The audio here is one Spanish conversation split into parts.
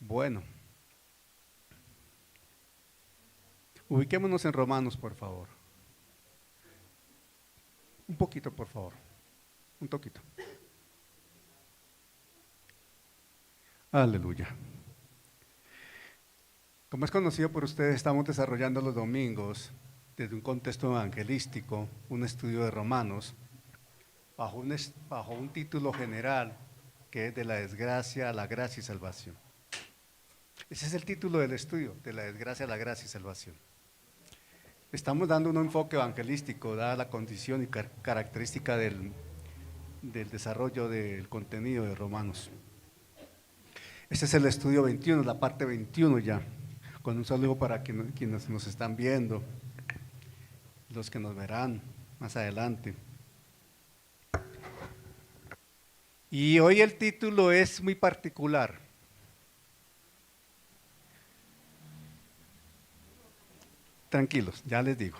Bueno, ubiquémonos en Romanos, por favor. Un poquito, por favor. Un toquito. Aleluya. Como es conocido por ustedes, estamos desarrollando los domingos desde un contexto evangelístico, un estudio de Romanos, bajo un título general que es de la desgracia a la gracia y salvación. Ese es el título del estudio, de la desgracia a la gracia y salvación. Estamos dando un enfoque evangelístico, dada la condición y característica del desarrollo del contenido de Romanos. Este es el estudio 21, la parte 21 ya, con un saludo para quienes nos están viendo, los que nos verán más adelante. Y hoy el título es muy particular. Tranquilos, ya les digo.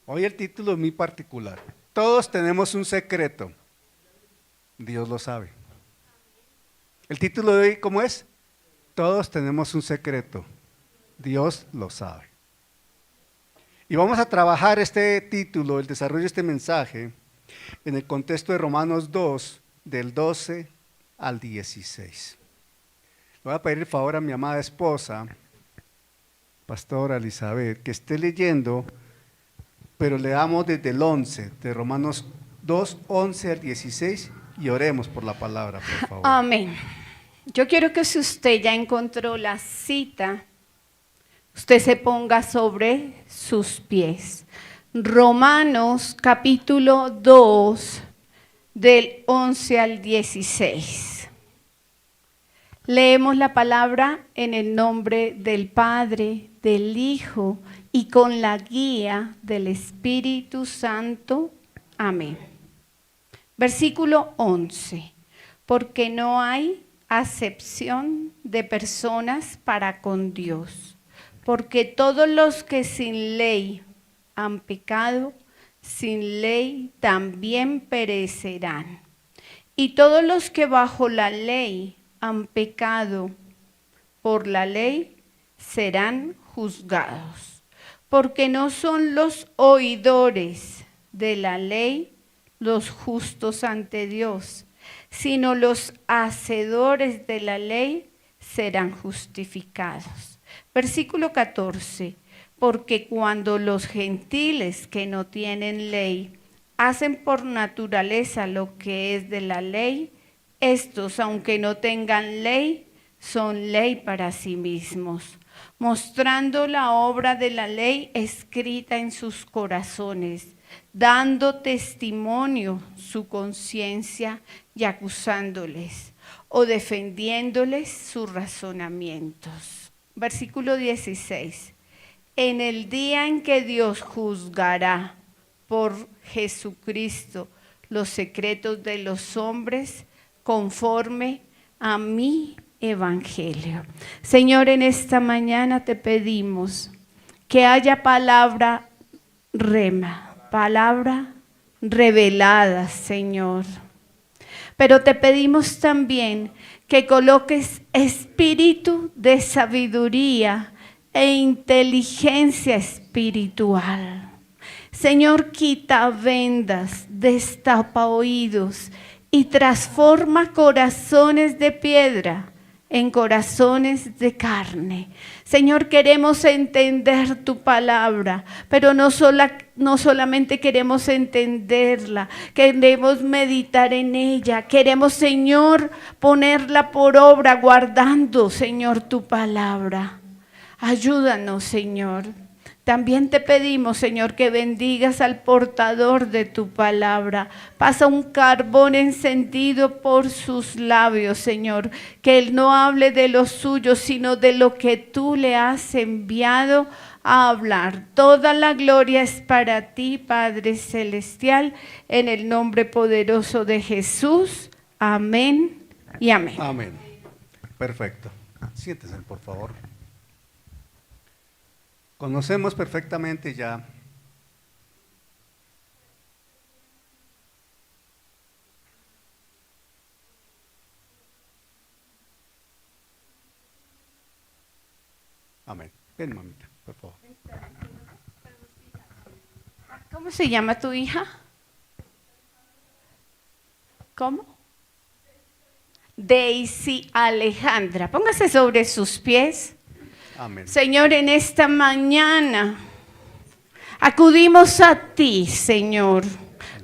Hoy el título es muy particular. Todos tenemos un secreto, Dios lo sabe. El título de hoy, ¿cómo es? Todos tenemos un secreto, Dios lo sabe. Y vamos a trabajar este título, el desarrollo de este mensaje, en el contexto de Romanos 2, del 12 al 16. Le voy a pedir el favor a mi amada esposa, Pastora Elizabeth, que esté leyendo, pero leamos desde el 11, de Romanos 2, 11 al 16, y oremos por la palabra, por favor. Amén. Yo quiero que si usted ya encontró la cita, usted se ponga sobre sus pies. Romanos capítulo 2, del 11 al 16. Leemos la palabra en el nombre del Padre, del Hijo y con la guía del Espíritu Santo. Amén. Versículo 11. Porque no hay acepción de personas para con Dios, porque todos los que sin ley han pecado, sin ley también perecerán. Y todos los que bajo la ley han pecado por la ley serán juzgados, porque no son los oidores de la ley los justos ante Dios, sino los hacedores de la ley serán justificados. Versículo 14. Porque cuando los gentiles que no tienen ley hacen por naturaleza lo que es de la ley, estos, aunque no tengan ley, son ley para sí mismos, mostrando la obra de la ley escrita en sus corazones, dando testimonio su conciencia y acusándoles o defendiéndoles sus razonamientos. Versículo 16. En el día en que Dios juzgará por Jesucristo los secretos de los hombres conforme a mi evangelio. Señor, en esta mañana te pedimos que haya palabra rema, palabra revelada, Señor. Pero te pedimos también que coloques espíritu de sabiduría e inteligencia espiritual. Señor, quita vendas, destapa oídos y transforma corazones de piedra en corazones de carne. Señor, queremos entender tu palabra, pero no solamente queremos entenderla, queremos meditar en ella. Queremos, Señor, ponerla por obra, guardando, Señor, tu palabra. Ayúdanos, Señor. También te pedimos, Señor, que bendigas al portador de tu palabra. Pasa un carbón encendido por sus labios, Señor. Que él no hable de lo suyo, sino de lo que tú le has enviado a hablar. Toda la gloria es para ti, Padre Celestial, en el nombre poderoso de Jesús. Amén y amén. Amén. Perfecto. Siéntese, por favor. Conocemos perfectamente ya amén. Ven, mamita, por favor. ¿Cómo se llama tu hija? ¿Cómo? Daisy Alejandra. Póngase sobre sus pies. Amén. Señor, en esta mañana acudimos a ti, Señor,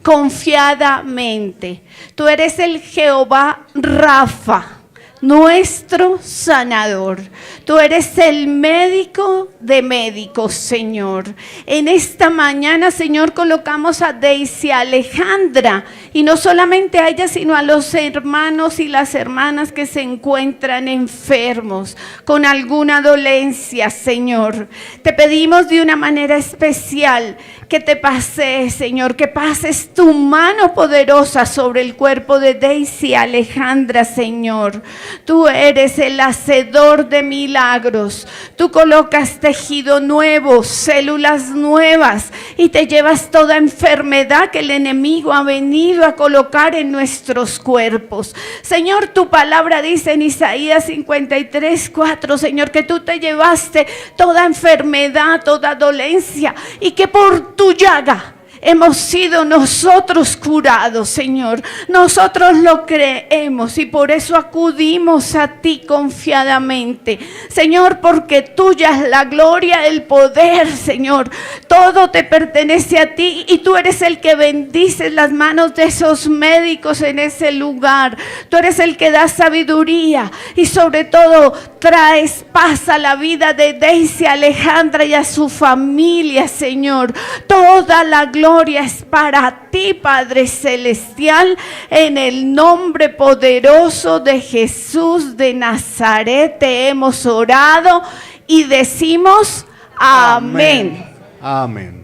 confiadamente. Tú eres el Jehová Rafa, nuestro sanador. Tú eres el médico de médicos, Señor. En esta mañana, Señor, colocamos a Daisy Alejandra, y no solamente a ella, sino a los hermanos y las hermanas que se encuentran enfermos con alguna dolencia, Señor. Te pedimos de una manera especial que te pases, Señor, que pases tu mano poderosa sobre el cuerpo de Daisy Alejandra, Señor. Tú eres el hacedor de milagros. Tú colocas tejido nuevo, células nuevas, y te llevas toda enfermedad que el enemigo ha venido a colocar en nuestros cuerpos. Señor, tu palabra dice en Isaías 53:4, Señor, que tú te llevaste toda enfermedad, toda dolencia, y que por tu llaga hemos sido nosotros curados, Señor. Nosotros lo creemos y por eso acudimos a ti confiadamente, Señor, porque tuya es la gloria, el poder, Señor. Todo te pertenece a ti y tú eres el que bendices las manos de esos médicos en ese lugar. Tú eres el que da sabiduría y sobre todo traes paz a la vida de Daisy Alejandra y a su familia, Señor. Toda la gloria es para ti, Padre Celestial, en el nombre poderoso de Jesús de Nazaret te hemos orado y decimos amén. Amén.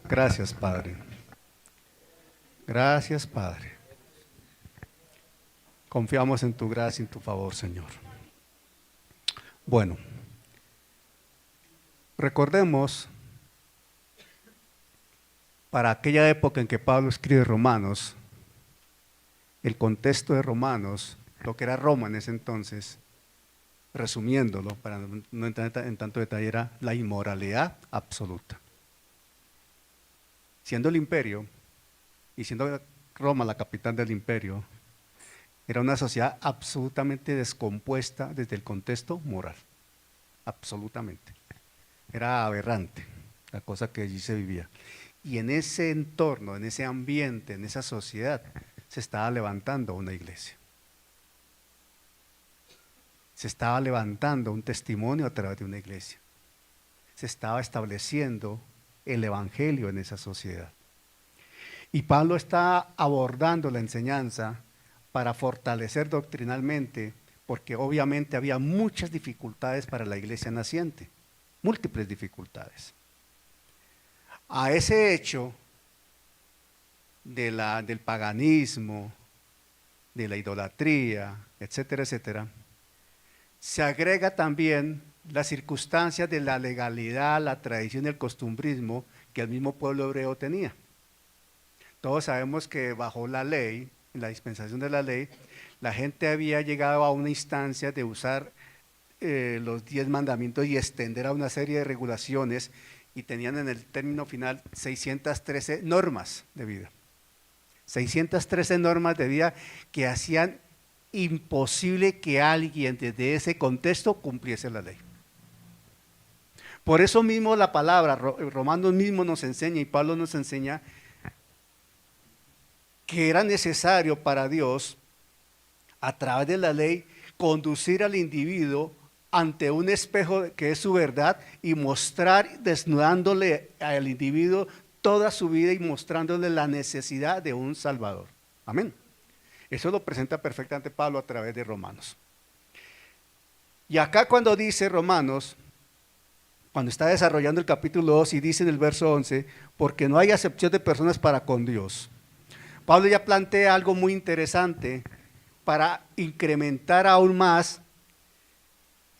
Gracias, Padre. Gracias, Padre. Confiamos en tu gracia y en tu favor, Señor. Bueno, recordemos, para aquella época en que Pablo escribe Romanos, el contexto de Romanos, lo que era Roma en ese entonces, resumiéndolo, para no entrar en tanto detalle, era la inmoralidad absoluta. Siendo el imperio, y siendo Roma la capital del imperio, era una sociedad absolutamente descompuesta desde el contexto moral, absolutamente. Era aberrante la cosa que allí se vivía. Y en ese entorno, en ese ambiente, en esa sociedad, se estaba levantando una iglesia. Se estaba levantando un testimonio a través de una iglesia. Se estaba estableciendo el evangelio en esa sociedad. Y Pablo está abordando la enseñanza para fortalecer doctrinalmente, porque obviamente había muchas dificultades para la iglesia naciente, múltiples dificultades. A ese hecho del paganismo, de la idolatría, etcétera, etcétera, se agrega también las circunstancias de la legalidad, la tradición y el costumbrismo que el mismo pueblo hebreo tenía. Todos sabemos que bajo la ley, en la dispensación de la ley, la gente había llegado a una instancia de usar los 10 mandamientos y extender a una serie de regulaciones, y tenían en el término final 613 normas de vida. 613 normas de vida que hacían imposible que alguien desde ese contexto cumpliese la ley. Por eso mismo la palabra, Romanos mismo nos enseña y Pablo nos enseña que era necesario para Dios, a través de la ley, conducir al individuo ante un espejo que es su verdad y mostrar, desnudándole al individuo toda su vida y mostrándole la necesidad de un Salvador. Amén. Eso lo presenta perfectamente Pablo a través de Romanos. Y acá cuando dice Romanos, cuando está desarrollando el capítulo 2 y dice en el verso 11, porque no hay acepción de personas para con Dios. Pablo ya plantea algo muy interesante para incrementar aún más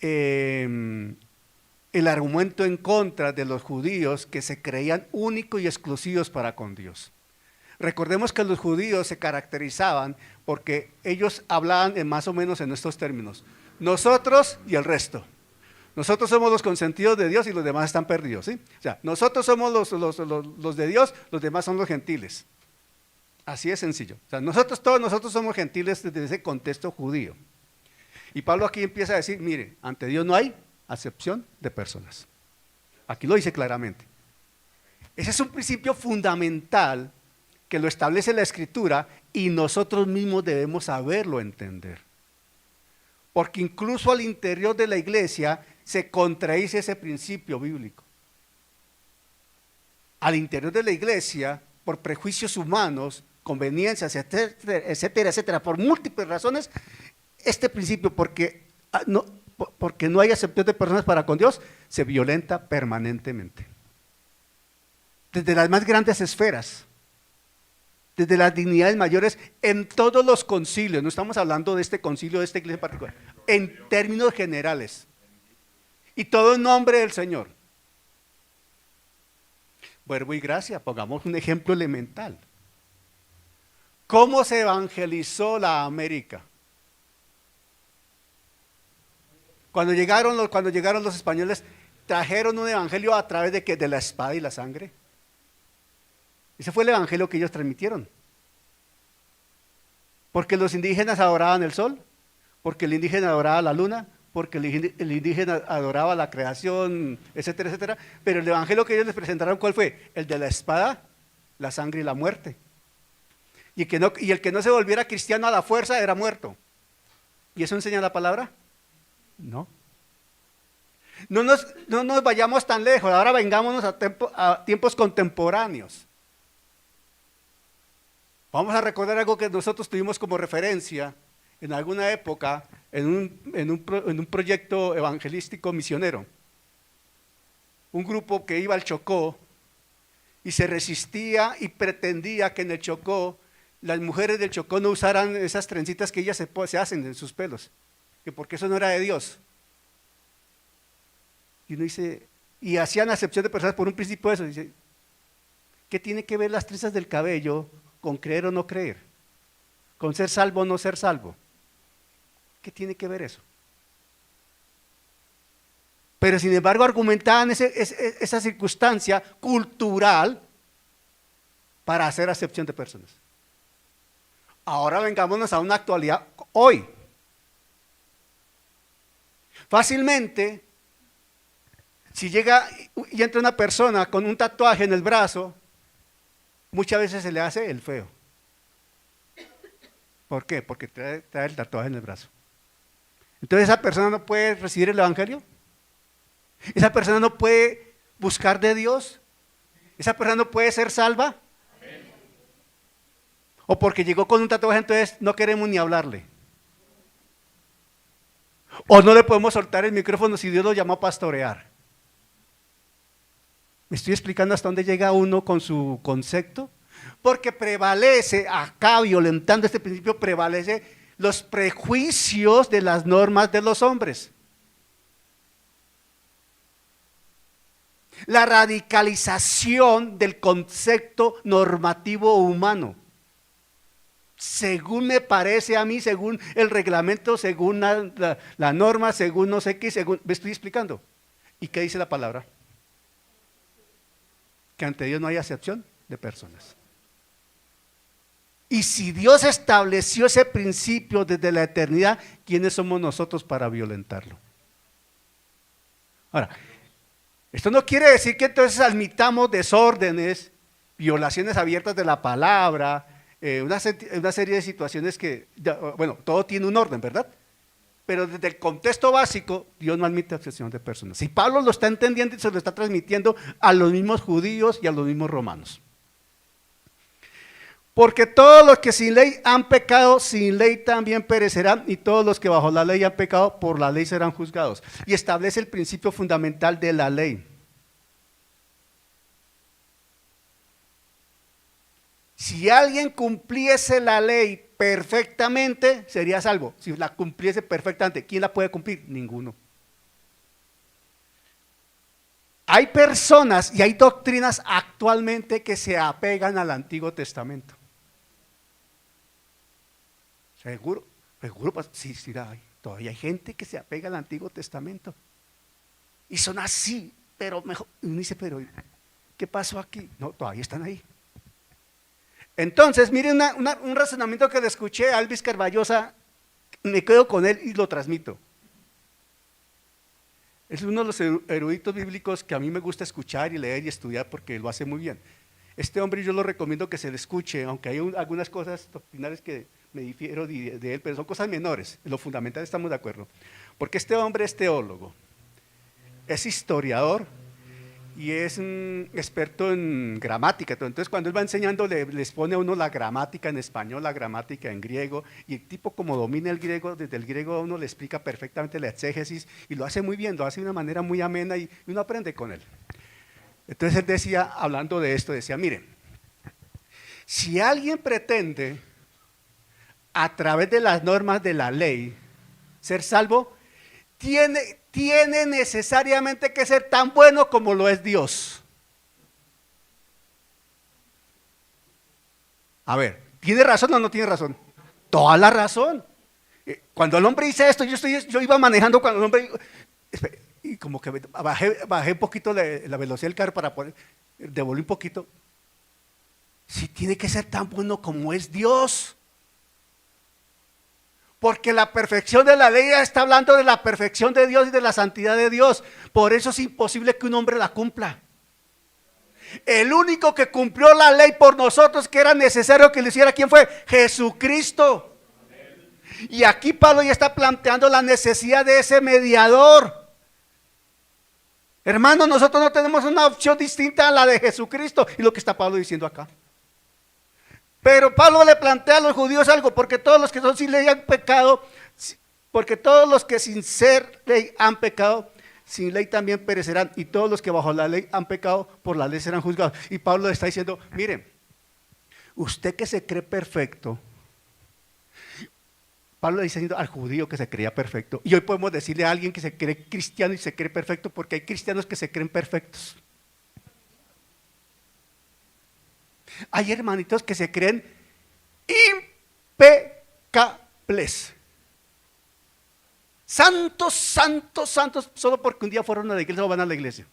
el argumento en contra de los judíos que se creían únicos y exclusivos para con Dios. Recordemos que los judíos se caracterizaban porque ellos hablaban más o menos en estos términos: nosotros y el resto. Nosotros somos los consentidos de Dios y los demás están perdidos, ¿sí? O sea, nosotros somos los de Dios, los demás son los gentiles. Así de sencillo. O sea, todos nosotros somos gentiles desde ese contexto judío. Y Pablo aquí empieza a decir, mire, ante Dios no hay acepción de personas. Aquí lo dice claramente. Ese es un principio fundamental que lo establece la Escritura y nosotros mismos debemos saberlo entender. Porque incluso al interior de la iglesia se contradice ese principio bíblico. Al interior de la iglesia, por prejuicios humanos, conveniencias, etcétera, etcétera, por múltiples razones, este principio, porque no hay acepción de personas para con Dios, se violenta permanentemente. Desde las más grandes esferas, desde las dignidades mayores, en todos los concilios, no estamos hablando de este concilio, de esta iglesia en particular, en términos generales, y todo en nombre del Señor. Verbo y gracia, pongamos un ejemplo elemental. ¿Cómo se evangelizó la América? Cuando llegaron los españoles, trajeron un evangelio a través de ¿qué? De la espada y la sangre. Ese fue el evangelio que ellos transmitieron. Porque los indígenas adoraban el sol, porque el indígena adoraba la luna, porque el indígena adoraba la creación, etcétera, etcétera. Pero el evangelio que ellos les presentaron, ¿cuál fue? El de la espada, la sangre y la muerte. Y el que no se volviera cristiano a la fuerza era muerto. ¿Y eso enseña la palabra? No. No nos vayamos tan lejos, ahora vengámonos a tiempos contemporáneos. Vamos a recordar algo que nosotros tuvimos como referencia en alguna época en un proyecto evangelístico misionero. Un grupo que iba al Chocó y se resistía y pretendía que en el Chocó las mujeres del Chocó no usaran esas trencitas que ellas se hacen en sus pelos, que porque eso no era de Dios. Y uno dice, y hacían acepción de personas por un principio de eso. Dice, ¿qué tiene que ver las trenzas del cabello con creer o no creer? Con ser salvo o no ser salvo. ¿Qué tiene que ver eso? Pero sin embargo argumentaban esa circunstancia cultural para hacer acepción de personas. Ahora vengámonos a una actualidad hoy. Fácilmente, si llega y entra una persona con un tatuaje en el brazo, muchas veces se le hace el feo. ¿Por qué? Porque trae el tatuaje en el brazo. Entonces esa persona no puede recibir el evangelio. Esa persona no puede buscar de Dios. Esa persona no puede ser salva. O porque llegó con un tatuaje, entonces no queremos ni hablarle. O no le podemos soltar el micrófono si Dios lo llamó a pastorear. ¿Me estoy explicando hasta dónde llega uno con su concepto? Porque prevalece, acá violentando este principio, prevalece los prejuicios de las normas de los hombres. La radicalización del concepto normativo humano. Según me parece a mí, según el reglamento, según la norma, según no sé qué, según, ¿me estoy explicando? ¿Y qué dice la palabra? Que ante Dios no hay acepción de personas. Y si Dios estableció ese principio desde la eternidad, ¿quiénes somos nosotros para violentarlo? Ahora, esto no quiere decir que entonces admitamos desórdenes, violaciones abiertas de la palabra, una serie de situaciones que, bueno, todo tiene un orden, ¿verdad? Pero desde el contexto básico, Dios no admite acepción de personas. Si Pablo lo está entendiendo y se lo está transmitiendo a los mismos judíos y a los mismos romanos. Porque todos los que sin ley han pecado, sin ley también perecerán, y todos los que bajo la ley han pecado, por la ley serán juzgados. Y establece el principio fundamental de la ley. Si alguien cumpliese la ley perfectamente, sería salvo. Si la cumpliese perfectamente, ¿quién la puede cumplir? Ninguno. Hay personas y hay doctrinas actualmente que se apegan al Antiguo Testamento. Seguro, pues, sí, todavía hay gente que se apega al Antiguo Testamento. Y son así, pero mejor, uno dice, pero ¿qué pasó aquí? No, todavía están ahí. Entonces, miren un razonamiento que le escuché a Alvis Carballosa, me quedo con él y lo transmito. Es uno de los eruditos bíblicos que a mí me gusta escuchar y leer y estudiar porque lo hace muy bien. Este hombre yo lo recomiendo que se le escuche, aunque hay algunas cosas doctrinales que me difiero de él, pero son cosas menores. En lo fundamental estamos de acuerdo. Porque este hombre es teólogo, es historiador y es un experto en gramática. Entonces cuando él va enseñando les pone a uno la gramática en español, la gramática en griego, y el tipo como domina el griego, desde el griego a uno le explica perfectamente la exégesis y lo hace muy bien, lo hace de una manera muy amena y uno aprende con él. Entonces él decía, hablando de esto, decía, miren, si alguien pretende a través de las normas de la ley ser salvo, tiene necesariamente que ser tan bueno como lo es Dios. A ver, ¿tiene razón o no tiene razón? Toda la razón. Cuando el hombre dice esto, yo iba manejando cuando el hombre, y como que bajé un poquito la velocidad del carro para poder, devolví un poquito. Si tiene que ser tan bueno como es Dios. Porque la perfección de la ley está hablando de la perfección de Dios y de la santidad de Dios. Por eso es imposible que un hombre la cumpla. El único que cumplió la ley por nosotros, que era necesario que lo hiciera, ¿quién fue? Jesucristo. Y aquí Pablo ya está planteando la necesidad de ese mediador. Hermanos, nosotros no tenemos una opción distinta a la de Jesucristo. Y lo que está Pablo diciendo acá. Pero Pablo le plantea a los judíos algo, porque todos los que son sin ley han pecado, porque todos los que sin ser ley han pecado, sin ley también perecerán, y todos los que bajo la ley han pecado, por la ley serán juzgados. Y Pablo le está diciendo, miren, usted que se cree perfecto, Pablo le está diciendo al judío que se creía perfecto, y hoy podemos decirle a alguien que se cree cristiano y se cree perfecto, porque hay cristianos que se creen perfectos. Hay hermanitos que se creen impecables. Santos, santos, santos, solo porque un día fueron a la iglesia o van a la iglesia.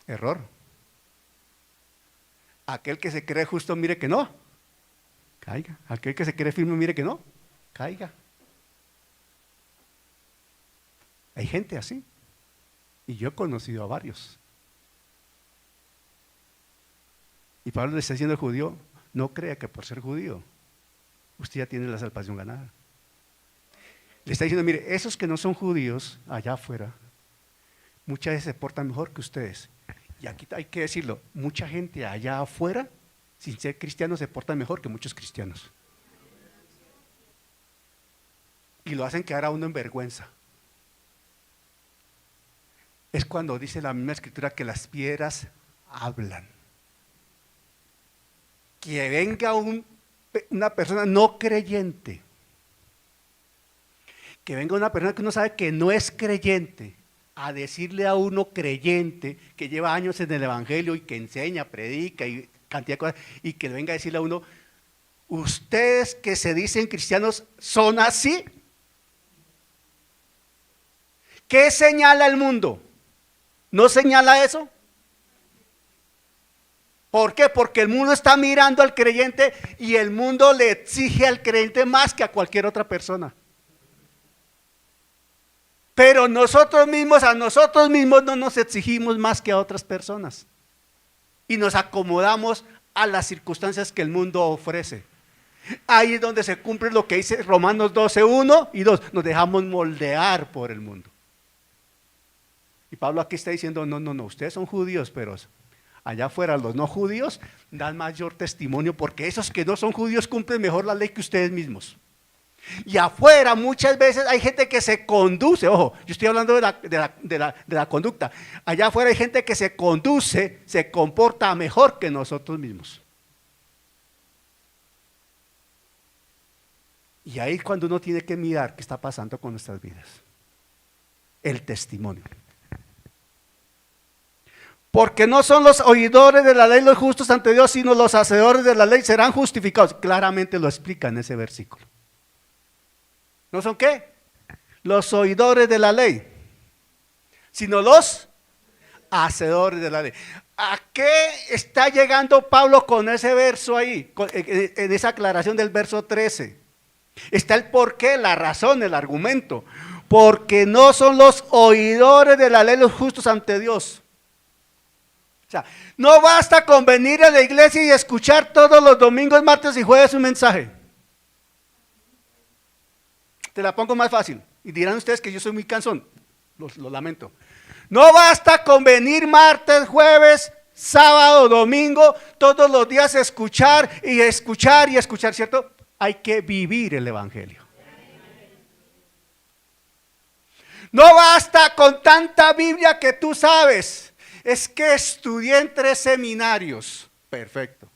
Error. Aquel que se cree justo, mire que no, caiga. Aquel que se cree firme, mire que no, caiga. Hay gente así. Y yo he conocido a varios. Y Pablo le está diciendo al judío, no crea que por ser judío, usted ya tiene la salvación ganada. Le está diciendo, mire, esos que no son judíos, allá afuera, muchas veces se portan mejor que ustedes. Y aquí hay que decirlo, mucha gente allá afuera, sin ser cristianos, se portan mejor que muchos cristianos. Y lo hacen quedar a uno en vergüenza. Es cuando dice la misma escritura que las piedras hablan. Que venga una persona no creyente, que venga una persona que uno sabe que no es creyente, a decirle a uno creyente, que lleva años en el evangelio y que enseña, predica y cantidad de cosas, y que venga a decirle a uno, ustedes que se dicen cristianos son así. ¿Qué señala el mundo? ¿No señala eso? ¿Por qué? Porque el mundo está mirando al creyente y el mundo le exige al creyente más que a cualquier otra persona. Pero nosotros mismos, a nosotros mismos no nos exigimos más que a otras personas. Y nos acomodamos a las circunstancias que el mundo ofrece. Ahí es donde se cumple lo que dice Romanos 12, 1 y 2. Nos dejamos moldear por el mundo. Y Pablo aquí está diciendo, no, ustedes son judíos, pero allá afuera los no judíos dan mayor testimonio porque esos que no son judíos cumplen mejor la ley que ustedes mismos. Y afuera muchas veces hay gente que se conduce, ojo, yo estoy hablando de la conducta. Allá afuera hay gente que se conduce, se comporta mejor que nosotros mismos. Y ahí es cuando uno tiene que mirar qué está pasando con nuestras vidas. El testimonio. Porque no son los oidores de la ley los justos ante Dios, sino los hacedores de la ley serán justificados. Claramente lo explica en ese versículo. ¿No son qué? Los oidores de la ley, sino los hacedores de la ley. ¿A qué está llegando Pablo con ese verso ahí? En esa aclaración del verso 13. Está el porqué, la razón, el argumento. Porque no son los oidores de la ley los justos ante Dios. O sea, no basta con venir a la iglesia y escuchar todos los domingos, martes y jueves un mensaje. Te la pongo más fácil. Y dirán ustedes que yo soy muy cansón. Lo lamento. No basta con venir martes, jueves, sábado, domingo, todos los días escuchar y escuchar y escuchar, ¿cierto? Hay que vivir el evangelio. No basta con tanta Biblia que tú sabes. Es que estudié en 3 seminarios. Perfecto.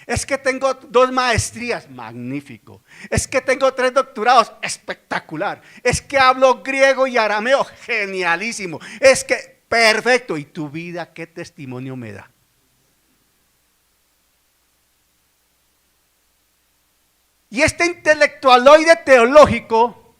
Es que tengo 2 maestrías, magnífico. Es que tengo 3 doctorados, espectacular. Es que hablo griego y arameo, genialísimo. Es que, perfecto. ¿Y tu vida qué testimonio me da? Y este intelectualoide teológico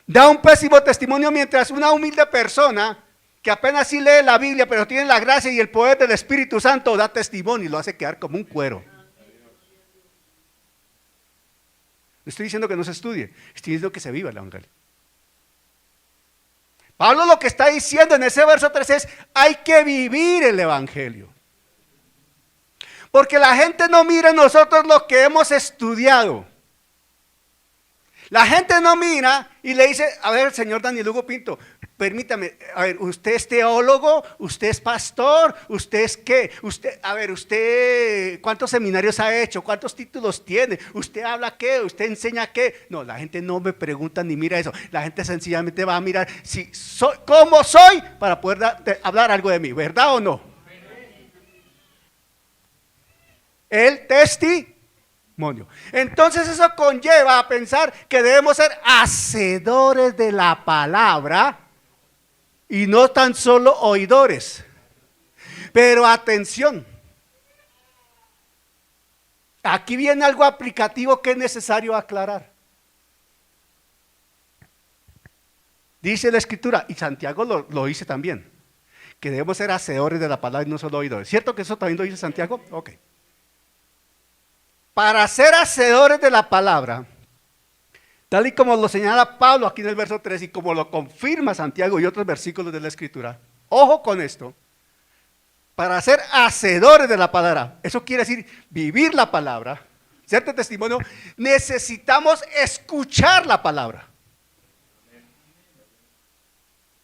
da un pésimo testimonio mientras una humilde persona que apenas sí lee la Biblia, pero tiene la gracia y el poder del Espíritu Santo, da testimonio y lo hace quedar como un cuero. No estoy diciendo que no se estudie, estoy diciendo que se viva el evangelio. Pablo lo que está diciendo en ese verso 3 es, hay que vivir el evangelio. Porque la gente no mira en nosotros lo que hemos estudiado. La gente no mira y le dice, a ver, señor Daniel Hugo Pinto, permítame, a ver, usted es teólogo, usted es pastor, usted es qué, usted, ¿cuántos seminarios ha hecho? ¿Cuántos títulos tiene? ¿Usted habla qué? ¿Usted enseña qué? No, la gente no me pregunta ni mira eso, la gente sencillamente va a mirar si soy, cómo soy para poder hablar algo de mí, ¿verdad o no? El testimonio. Entonces eso conlleva a pensar que debemos ser hacedores de la palabra y no tan solo oidores. Pero atención, aquí viene algo aplicativo que es necesario aclarar. Dice la Escritura, y Santiago lo dice también, que debemos ser hacedores de la palabra y no solo oidores. ¿Cierto que eso también lo dice Santiago? Ok. Para ser hacedores de la palabra, tal y como lo señala Pablo aquí en el verso 3 y como lo confirma Santiago y otros versículos de la Escritura, ojo con esto, para ser hacedores de la palabra, eso quiere decir vivir la palabra, cierto testimonio, necesitamos escuchar la palabra.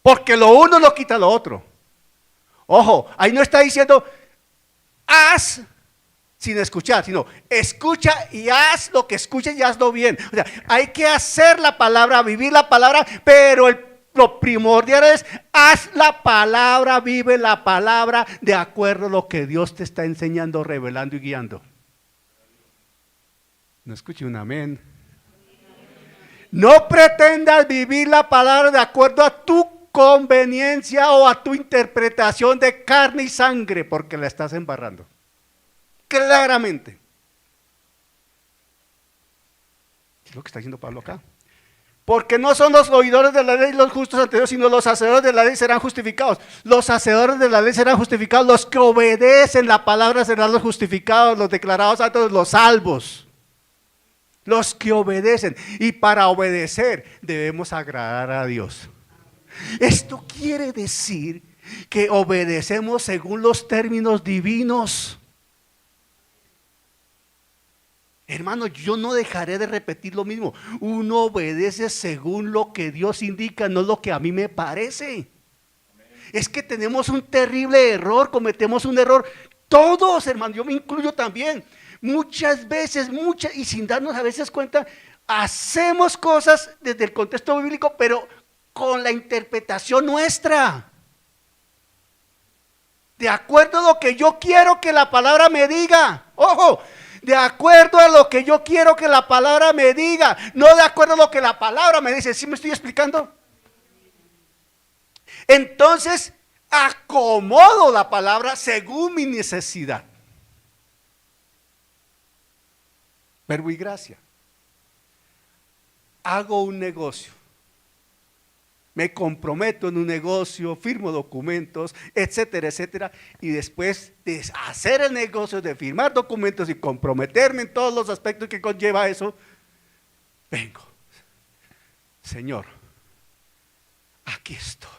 Porque lo uno no quita lo otro. Ojo, ahí no está diciendo, haz sin escuchar, sino escucha y haz lo que escuches y hazlo bien. O sea, hay que hacer la palabra, vivir la palabra, pero lo primordial es haz la palabra, vive la palabra de acuerdo a lo que Dios te está enseñando, revelando y guiando. No escuché un amén. No pretendas vivir la palabra de acuerdo a tu conveniencia o a tu interpretación de carne y sangre, porque la estás embarrando. Claramente. Es lo que está diciendo Pablo acá. Porque no son los oidores de la ley los justos ante Dios, sino los hacedores de la ley serán justificados. Los hacedores de la ley serán justificados. Los que obedecen la palabra serán los justificados, los declarados santos, los salvos. Los que obedecen. Y para obedecer debemos agradar a Dios. Esto quiere decir que obedecemos según los términos divinos. Hermano, yo no dejaré de repetir lo mismo. Uno obedece según lo que Dios indica, no lo que a mí me parece. Es que tenemos un terrible error, cometemos un error. Todos, hermano, yo me incluyo también. Muchas veces, y sin darnos a veces cuenta, hacemos cosas desde el contexto bíblico, pero con la interpretación nuestra. De acuerdo a lo que yo quiero que la palabra me diga. Ojo, de acuerdo a lo que yo quiero que la palabra me diga, no de acuerdo a lo que la palabra me dice. ¿Sí me estoy explicando? Entonces, acomodo la palabra según mi necesidad. Verbo y gracia. Hago un negocio. Me comprometo en un negocio, firmo documentos, etcétera, etcétera. Y después de hacer el negocio, de firmar documentos y comprometerme en todos los aspectos que conlleva eso, vengo. Señor, aquí estoy.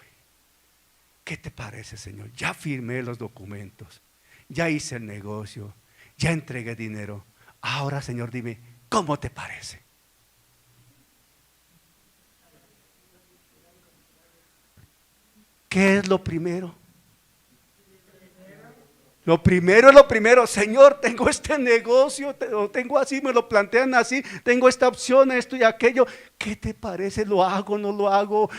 ¿Qué te parece, Señor? Ya firmé los documentos, ya hice el negocio, ya entregué dinero. Ahora, Señor, dime, ¿cómo te parece? ¿Qué es lo primero? Lo primero es lo primero. Señor, tengo este negocio, lo tengo así, me lo plantean así, tengo esta opción, esto y aquello. ¿Qué te parece? ¿Lo hago, no lo hago?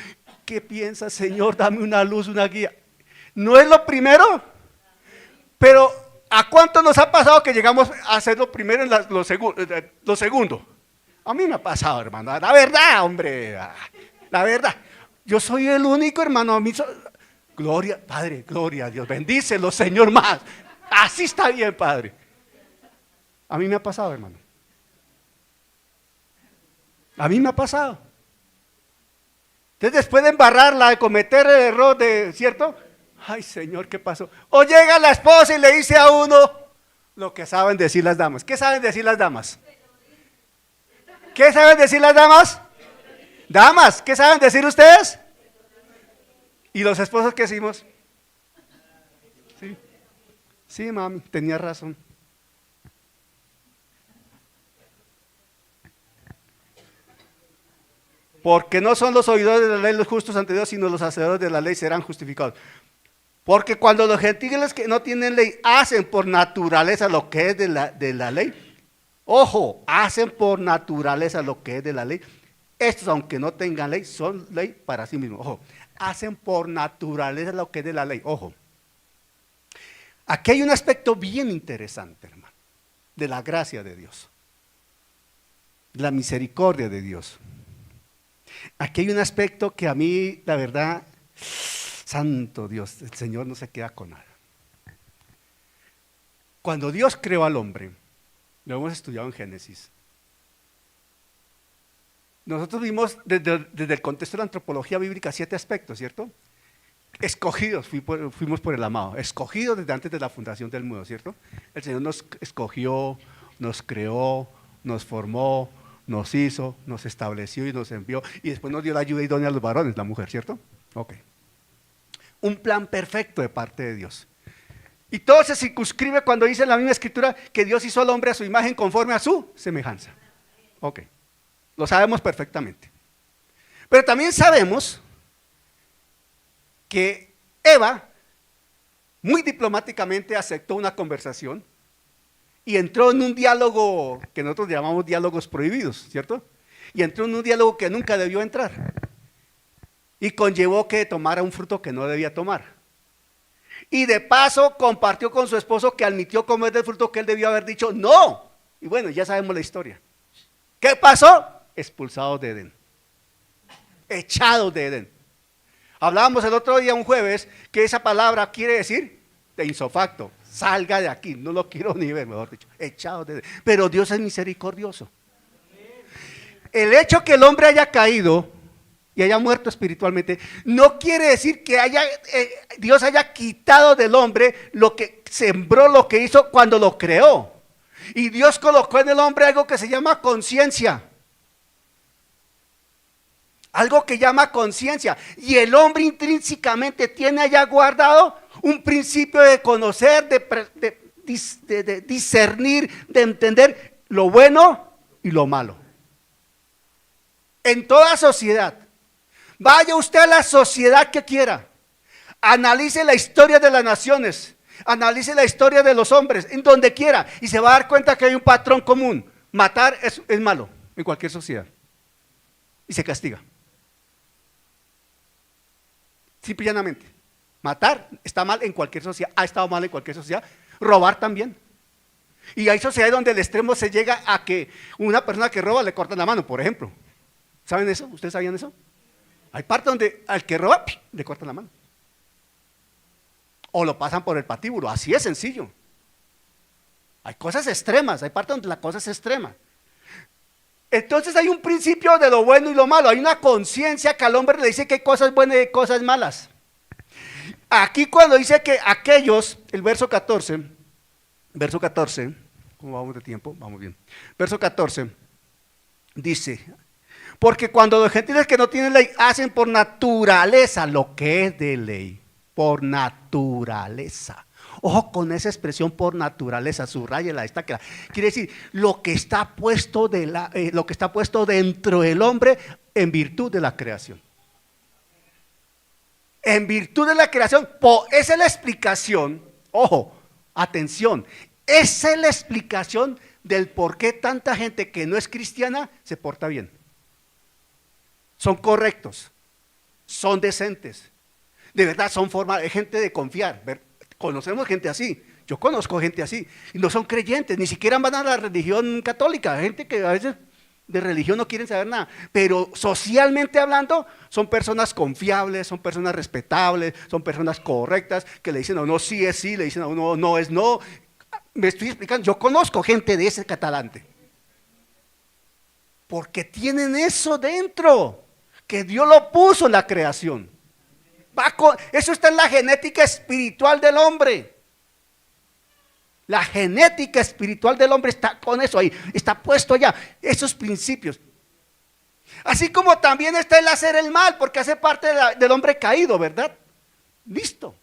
¿Qué piensas, Señor? Dame una luz, una guía. ¿No es lo primero? Pero ¿a cuánto nos ha pasado que llegamos a hacer lo primero en lo segundo? A mí me ha pasado, hermano. La verdad, hombre. La verdad. Yo soy el único, hermano. A mí gloria, Padre, gloria a Dios. Bendícelo, Señor, más. Así está bien, Padre. A mí me ha pasado, hermano. A mí me ha pasado. Entonces, después de embarrarla, de cometer el error de, ¿cierto? Ay, Señor, ¿qué pasó? O llega la esposa y le dice a uno lo que saben decir las damas. ¿Qué saben decir las damas? ¿Qué saben decir las damas? Damas, ¿qué saben decir ustedes? ¿Y los esposos qué decimos? Sí, sí, mami, tenía razón. Porque no son los oidores de la ley los justos ante Dios, sino los hacedores de la ley serán justificados. Porque cuando los gentiles que no tienen ley hacen por naturaleza lo que es de la ley, ojo, hacen por naturaleza lo que es de la ley. Estos, aunque no tengan ley, son ley para sí mismos. Ojo, hacen por naturaleza lo que es de la ley. Ojo, aquí hay un aspecto bien interesante, hermano, de la gracia de Dios, de la misericordia de Dios. Aquí hay un aspecto que a mí, la verdad, santo Dios, el Señor no se queda con nada. Cuando Dios creó al hombre, lo hemos estudiado en Génesis. Nosotros vimos desde el contexto de la antropología bíblica 7 aspectos, ¿cierto? Escogidos, fuimos por el amado, escogidos desde antes de la fundación del mundo, ¿cierto? El Señor nos escogió, nos creó, nos formó, nos hizo, nos estableció y nos envió, y después nos dio la ayuda idónea a los varones, la mujer, ¿cierto? Ok. Un plan perfecto de parte de Dios. Y todo se circunscribe cuando dice en la misma escritura que Dios hizo al hombre a su imagen conforme a su semejanza. Ok. Lo sabemos perfectamente. Pero también sabemos que Eva muy diplomáticamente aceptó una conversación y entró en un diálogo que nosotros llamamos diálogos prohibidos, ¿cierto? Y entró en un diálogo que nunca debió entrar y conllevó que tomara un fruto que no debía tomar. Y de paso compartió con su esposo, que admitió comer del fruto que él debió haber dicho no. Y bueno, ya sabemos la historia. ¿Qué pasó? Expulsados de Edén, echados de Edén. Hablábamos el otro día, un jueves, que esa palabra quiere decir de insofacto, salga de aquí, no lo quiero ni ver, mejor dicho, echados de Edén. Pero Dios es misericordioso. El hecho que el hombre haya caído y haya muerto espiritualmente, no quiere decir que Dios haya quitado del hombre lo que sembró, lo que hizo cuando lo creó. Y Dios colocó en el hombre algo que se llama conciencia. Algo que llama conciencia. Y el hombre intrínsecamente tiene allá guardado un principio de conocer, de discernir, de entender lo bueno y lo malo. En toda sociedad. Vaya usted a la sociedad que quiera. Analice la historia de las naciones. Analice la historia de los hombres, en donde quiera. Y se va a dar cuenta que hay un patrón común. Matar es malo en cualquier sociedad. Y se castiga. Simple y llanamente. Matar está mal en cualquier sociedad. Ha estado mal en cualquier sociedad. Robar también. Y hay sociedades donde el extremo se llega a que una persona que roba le cortan la mano, por ejemplo. ¿Saben eso? ¿Ustedes sabían eso? Hay partes donde al que roba le cortan la mano. O lo pasan por el patíbulo. Así es sencillo. Hay cosas extremas. Hay partes donde la cosa es extrema. Entonces hay un principio de lo bueno y lo malo. Hay una conciencia que al hombre le dice que hay cosas buenas y hay cosas malas. Aquí cuando dice que aquellos, el verso 14, ¿cómo vamos de tiempo? Vamos bien. Verso 14, dice, porque cuando los gentiles que no tienen ley hacen por naturaleza lo que es de ley, por naturaleza. Ojo con esa expresión por naturaleza, subrayela, esta clara. Quiere decir, lo que está puesto dentro del hombre en virtud de la creación. En virtud de la creación, esa es la explicación, ojo, atención, esa es la explicación del por qué tanta gente que no es cristiana se porta bien. Son correctos, son decentes, de verdad son formales, es gente de confiar. Conocemos gente así, yo conozco gente así, y no son creyentes, ni siquiera van a la religión católica, gente que a veces de religión no quieren saber nada, pero socialmente hablando son personas confiables, son personas respetables, son personas correctas, que le dicen a uno sí es sí, le dicen a uno no es no. Me estoy explicando, yo conozco gente de ese catalante, porque tienen eso dentro, que Dios lo puso en la creación. Eso está en la genética espiritual del hombre. La genética espiritual del hombre está con eso ahí, está puesto allá, esos principios. Así como también está el hacer el mal, porque hace parte del hombre caído, ¿verdad? Listo.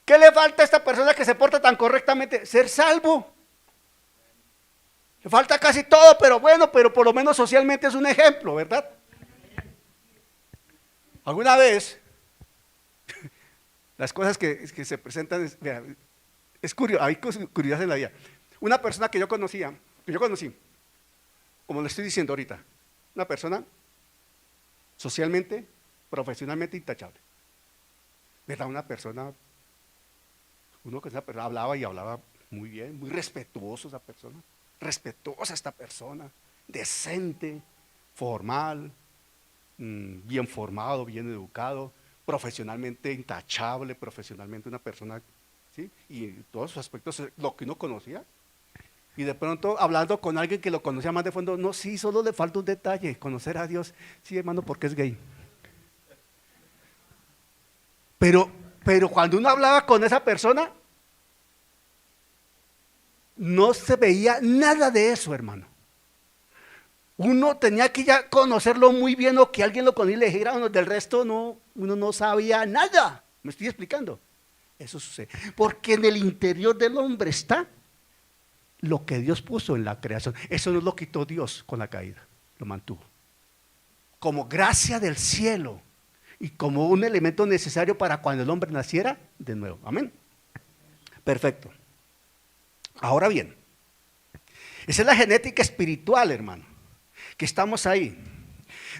¿Qué le falta a esta persona que se porta tan correctamente? Ser salvo. Le falta casi todo, pero bueno, pero por lo menos socialmente es un ejemplo, ¿verdad? Alguna vez, las cosas que se presentan, es curioso, hay curiosidades en la vida. Una persona que yo conocí, como le estoy diciendo ahorita, una persona socialmente, profesionalmente intachable. ¿Verdad? Una persona, hablaba y hablaba muy bien, muy respetuoso esa persona, respetuosa esta persona, decente, formal, bien formado, bien educado, profesionalmente intachable, profesionalmente una persona, ¿sí? Y en todos sus aspectos, lo que uno conocía. Y de pronto hablando con alguien que lo conocía más de fondo, no, sí, solo le falta un detalle, conocer a Dios. Sí, hermano, porque es gay. Pero cuando uno hablaba con esa persona, no se veía nada de eso, hermano. Uno tenía que ya conocerlo muy bien o que alguien lo conociera y le dijera, uno, del resto no, uno no sabía nada. ¿Me estoy explicando? Eso sucede. Porque en el interior del hombre está lo que Dios puso en la creación. Eso no lo quitó Dios con la caída, lo mantuvo. Como gracia del cielo y como un elemento necesario para cuando el hombre naciera de nuevo. Amén. Perfecto. Ahora bien, esa es la genética espiritual, hermano, que estamos ahí.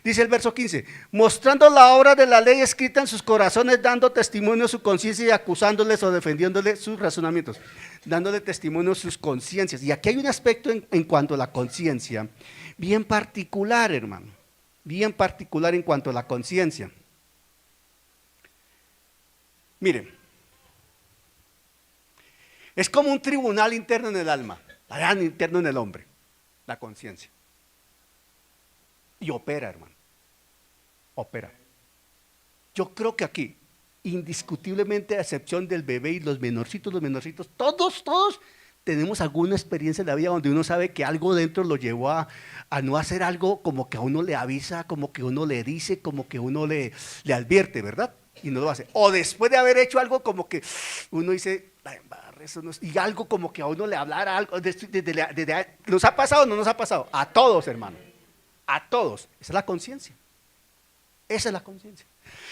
Dice el verso 15, mostrando la obra de la ley escrita en sus corazones, dando testimonio de su conciencia y acusándoles o defendiéndoles sus razonamientos, dándole testimonio de sus conciencias. Y aquí hay un aspecto en cuanto a la conciencia, bien particular, hermano, bien particular en cuanto a la conciencia. Miren, es como un tribunal interno en el alma, allá interno en el hombre, la conciencia. Y opera, hermano, opera. Yo creo que aquí, indiscutiblemente, a excepción del bebé y los menorcitos, todos tenemos alguna experiencia en la vida donde uno sabe que algo dentro lo llevó a no hacer algo como que a uno le avisa, como que uno le dice, como que uno le advierte, ¿verdad? y no lo hace. O después de haber hecho algo como que uno dice, "La embarré, eso no es", y algo como que a uno le hablara algo, ¿nos ha pasado o no nos ha pasado? A todos, hermano, a todos. Esa es la conciencia. Esa es la conciencia.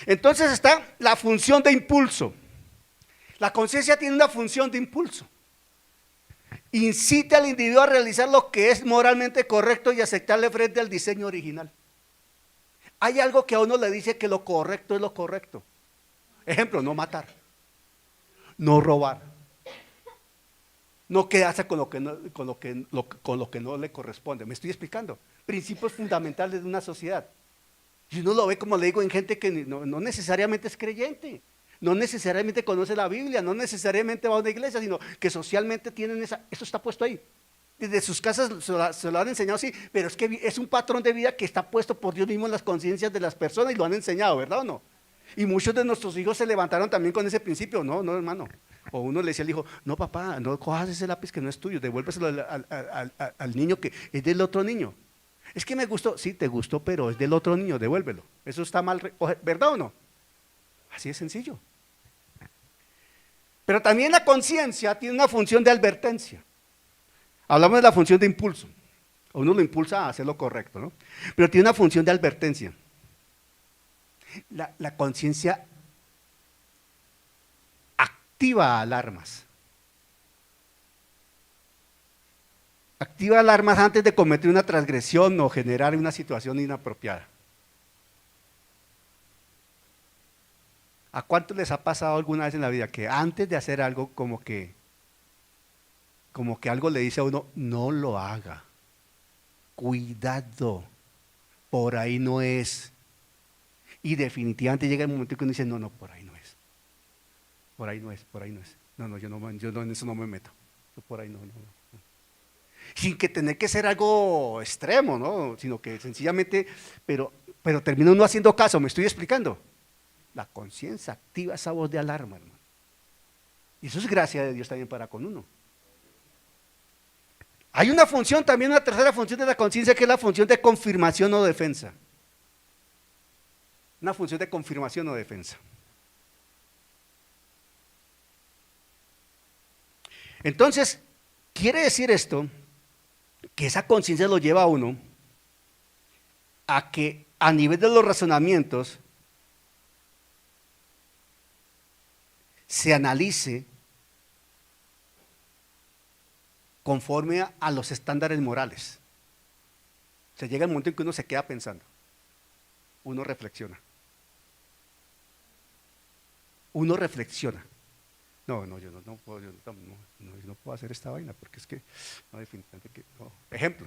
Entonces está la función de impulso. La conciencia tiene una función de impulso. Incita al individuo a realizar lo que es moralmente correcto y aceptarle frente al diseño original. Hay algo que a uno le dice que lo correcto es lo correcto. Ejemplo, no matar, no robar, no quedarse con lo que no le corresponde. ¿Me estoy explicando? Principios fundamentales de una sociedad. Y uno lo ve, como le digo, en gente que no necesariamente es creyente, no necesariamente conoce la Biblia, no necesariamente va a una iglesia, sino que socialmente tienen eso está puesto ahí. Desde sus casas se lo han enseñado, sí, pero es que es un patrón de vida que está puesto por Dios mismo en las conciencias de las personas y lo han enseñado, ¿verdad o no? Y muchos de nuestros hijos se levantaron también con ese principio. No, no, hermano. O uno le decía al hijo, no, papá, no cojas ese lápiz que no es tuyo, devuélveselo al niño que es del otro niño. Es que me gustó, sí, te gustó, pero es del otro niño, devuélvelo. Eso está mal, ¿verdad o no? Así es sencillo. Pero también la conciencia tiene una función de advertencia. Hablamos de la función de impulso. Uno lo impulsa a hacer lo correcto, ¿no? Pero tiene una función de advertencia. La conciencia activa alarmas. Activa alarmas antes de cometer una transgresión o generar una situación inapropiada. ¿A cuántos les ha pasado alguna vez en la vida que antes de hacer algo como que algo le dice a uno, no lo haga, cuidado, por ahí no es? Y definitivamente llega el momento que uno dice, no, por ahí no es, por ahí no es, por ahí no es. No, yo en eso no me meto, yo por ahí no. Sin que tener que ser algo extremo, ¿no? Sino que sencillamente, pero termina uno haciendo caso, ¿me estoy explicando? La conciencia activa esa voz de alarma, hermano. Y eso es gracia de Dios también para con uno. Hay una función también, una tercera función de la conciencia, que es la función de confirmación o defensa. Una función de confirmación o defensa. Entonces, quiere decir esto, que esa conciencia lo lleva a uno a que a nivel de los razonamientos se analice conforme a los estándares morales. Se llega el momento en que uno se queda pensando, uno reflexiona. No, yo no puedo, yo no puedo hacer esta vaina porque es que, no, definitivamente que no. Ejemplo,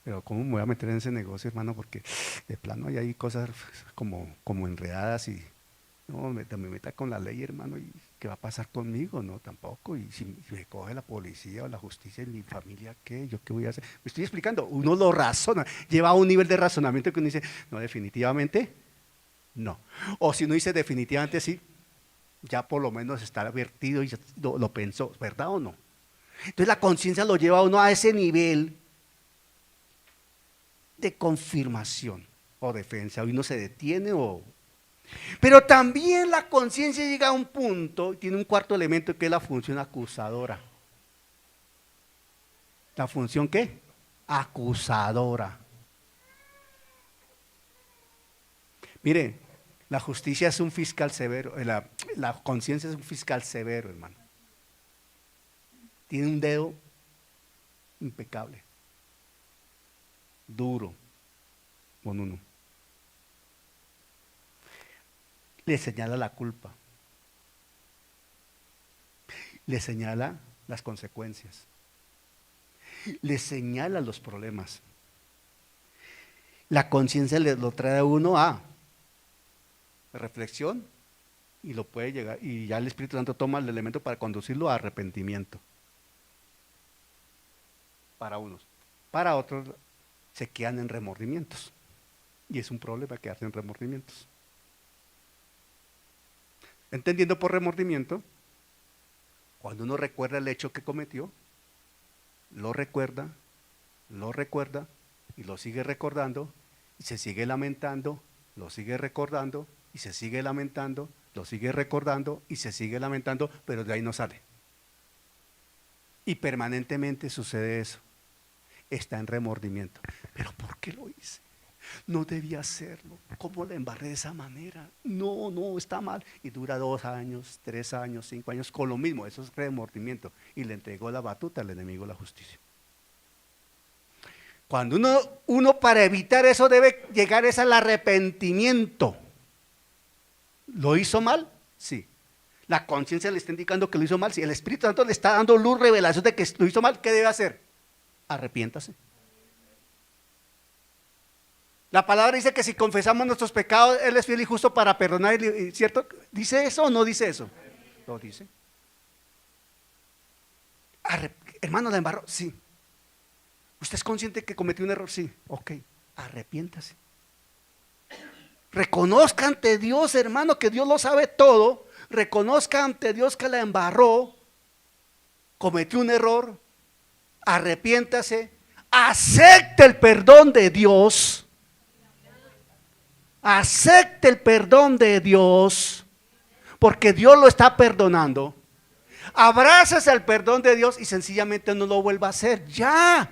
pero ¿cómo me voy a meter en ese negocio, hermano? Porque de plano hay cosas como enredadas y no, me meta con la ley, hermano, y ¿qué va a pasar conmigo? No, tampoco. Y si me coge la policía o la justicia en mi familia, ¿qué? ¿Yo qué voy a hacer? Me estoy explicando, uno lo razona, lleva a un nivel de razonamiento que uno dice, no, definitivamente no. O si uno dice definitivamente sí, ya por lo menos está advertido y ya lo pensó, ¿verdad o no? Entonces la conciencia lo lleva a uno a ese nivel de confirmación o defensa, y uno se detiene Pero también la conciencia llega a un punto, tiene un cuarto elemento que es la función acusadora. ¿La función qué? Acusadora. Mire, la justicia es un fiscal severo, la conciencia es un fiscal severo, hermano. Tiene un dedo impecable, duro, con uno. Le señala la culpa, le señala las consecuencias, le señala los problemas. La conciencia lo trae a uno a reflexión y lo puede llegar, y ya el Espíritu Santo toma el elemento para conducirlo a arrepentimiento. Para unos, para otros se quedan en remordimientos, y es un problema quedarse en remordimientos. Entendiendo por remordimiento, cuando uno recuerda el hecho que cometió, lo recuerda y lo sigue recordando, y se sigue lamentando, lo sigue recordando y y se sigue lamentando, lo sigue recordando y se sigue lamentando, pero de ahí no sale. Y permanentemente sucede eso. Está en remordimiento. ¿Pero por qué lo hice? No debía hacerlo. ¿Cómo le embarré de esa manera? No, está mal. Y dura 2 años, 3 años, 5 años con lo mismo. Eso es remordimiento. Y le entregó la batuta al enemigo de la justicia. Cuando uno para evitar eso debe llegar al arrepentimiento. ¿Lo hizo mal? Sí. La conciencia le está indicando que lo hizo mal. Si el Espíritu Santo le está dando luz, revelación de que lo hizo mal, ¿qué debe hacer? Arrepiéntase. La palabra dice que si confesamos nuestros pecados, Él es fiel y justo para perdonar, ¿cierto? ¿Dice eso o no dice eso? Lo dice. Hermano, ¿la embarró? Sí. ¿Usted es consciente que cometió un error? Sí. Ok, arrepiéntase. Reconozca ante Dios, hermano, que Dios lo sabe todo. Reconozca ante Dios que la embarró, cometió un error, arrepiéntase, acepte el perdón de Dios, acepte el perdón de Dios, porque Dios lo está perdonando. Abrácese al perdón de Dios y sencillamente no lo vuelva a hacer. Ya.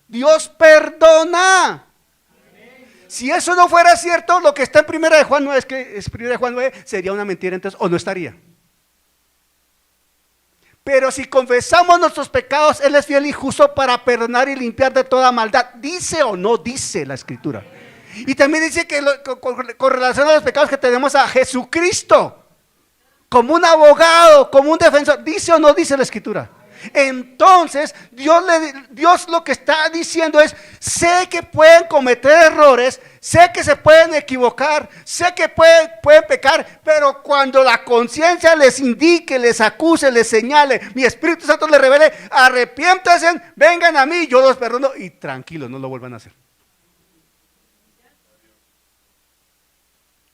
Dios perdona. Si eso no fuera cierto, lo que está en 1 Juan 9, es que es 1 Juan 9, sería una mentira entonces, o no estaría. Pero si confesamos nuestros pecados, Él es fiel y justo para perdonar y limpiar de toda maldad. ¿Dice o no dice la Escritura? Y también dice que con relación a los pecados que tenemos a Jesucristo, como un abogado, como un defensor, ¿dice o no dice la Escritura? Entonces Dios lo que está diciendo es: sé que pueden cometer errores, sé que se pueden equivocar, sé que pueden pecar, pero cuando la conciencia les indique, les acuse, les señale, mi Espíritu Santo les revele, arrepiéntanse, vengan a mí, yo los perdono y tranquilos, no lo vuelvan a hacer.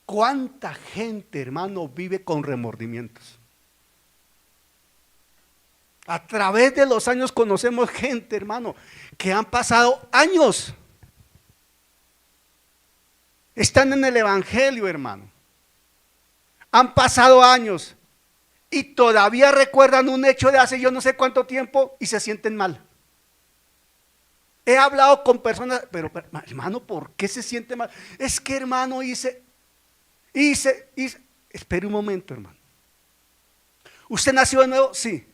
¿Cuánta gente, hermano, vive con remordimientos? A través de los años conocemos gente, hermano, que han pasado años. Están en el Evangelio, hermano. Han pasado años y todavía recuerdan un hecho de hace yo no sé cuánto tiempo y se sienten mal. He hablado con personas, pero hermano, ¿por qué se siente mal? Es que, hermano, hice. Espere un momento, hermano. ¿Usted nació de nuevo? Sí.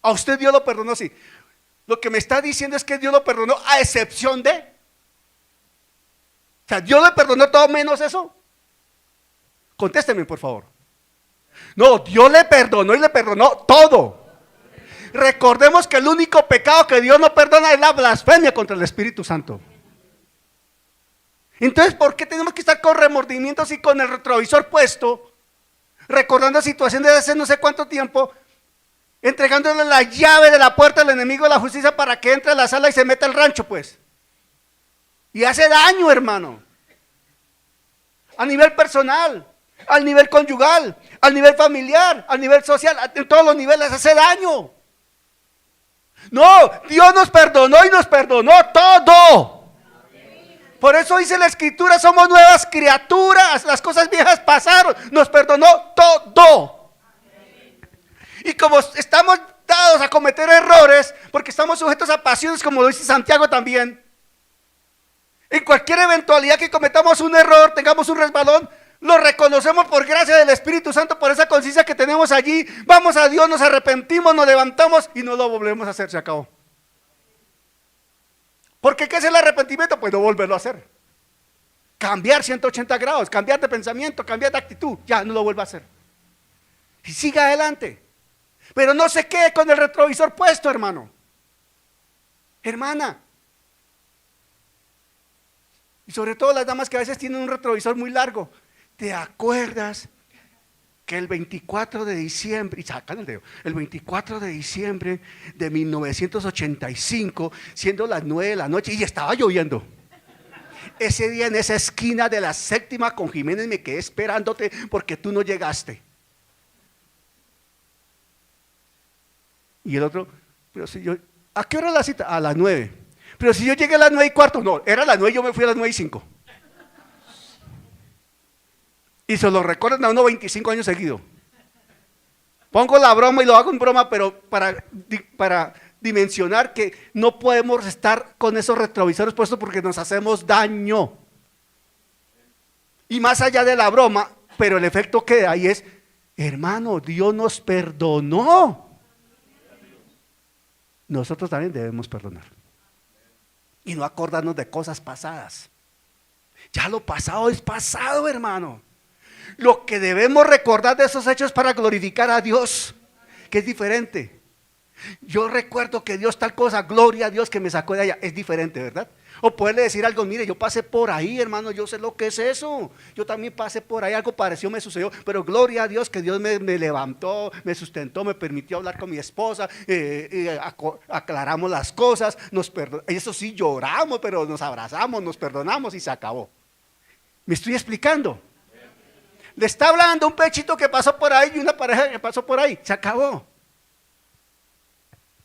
¿A usted Dios lo perdonó? Sí. Lo que me está diciendo es que Dios lo perdonó a excepción de. O sea, ¿Dios le perdonó todo menos eso? Contésteme, por favor. No, Dios le perdonó y le perdonó todo. Recordemos que el único pecado que Dios no perdona es la blasfemia contra el Espíritu Santo. Entonces, ¿por qué tenemos que estar con remordimientos y con el retrovisor puesto, recordando situaciones de hace no sé cuánto tiempo, entregándole la llave de la puerta al enemigo de la justicia para que entre a la sala y se meta al rancho, pues? Y hace daño, hermano. A nivel personal, al nivel conyugal, al nivel familiar, al nivel social, en todos los niveles hace daño. No, Dios nos perdonó y nos perdonó todo. Por eso dice la Escritura, somos nuevas criaturas, las cosas viejas pasaron, nos perdonó todo. Y como estamos dados a cometer errores, porque estamos sujetos a pasiones, como lo dice Santiago también, en cualquier eventualidad que cometamos un error, tengamos un resbalón, lo reconocemos por gracia del Espíritu Santo, por esa conciencia que tenemos allí, vamos a Dios, nos arrepentimos, nos levantamos y no lo volvemos a hacer, se acabó. Porque ¿qué es el arrepentimiento? Pues no volverlo a hacer. Cambiar 180 grados, cambiar de pensamiento, cambiar de actitud, ya no lo vuelva a hacer. Y siga adelante. Pero no se quede con el retrovisor puesto, hermano. Hermana. Y sobre todo las damas que a veces tienen un retrovisor muy largo. ¿Te acuerdas que el 24 de diciembre, y sacan el dedo, el 24 de diciembre de 1985, siendo las 9 de la noche, y estaba lloviendo? Ese día en esa esquina de la Séptima con Jiménez me quedé esperándote porque tú no llegaste. Y el otro, pero si yo, ¿a qué hora la cita? A las 9. Pero si yo llegué a las 9:15, no, era a las 9 y yo me fui a las 9:05. Y se lo recuerdan a uno 25 años seguidos. Pongo la broma y lo hago en broma, pero para dimensionar que no podemos estar con esos retrovisores puestos porque nos hacemos daño. Y más allá de la broma, pero el efecto que hay es, hermano, Dios nos perdonó. Nosotros también debemos perdonar. Y no acordarnos de cosas pasadas. Ya lo pasado es pasado, hermano. Lo que debemos recordar de esos hechos es para glorificar a Dios, que es diferente. Yo recuerdo que Dios tal cosa, gloria a Dios que me sacó de allá, es diferente, ¿verdad? O poderle decir algo, mire, yo pasé por ahí, hermano, yo sé lo que es eso. Yo también pasé por ahí, algo parecido me sucedió, pero gloria a Dios que Dios me levantó, me sustentó, me permitió hablar con mi esposa, aclaramos las cosas, eso sí lloramos, pero nos abrazamos, nos perdonamos y se acabó. ¿Me estoy explicando? Le está hablando un pechito que pasó por ahí y una pareja que pasó por ahí, se acabó.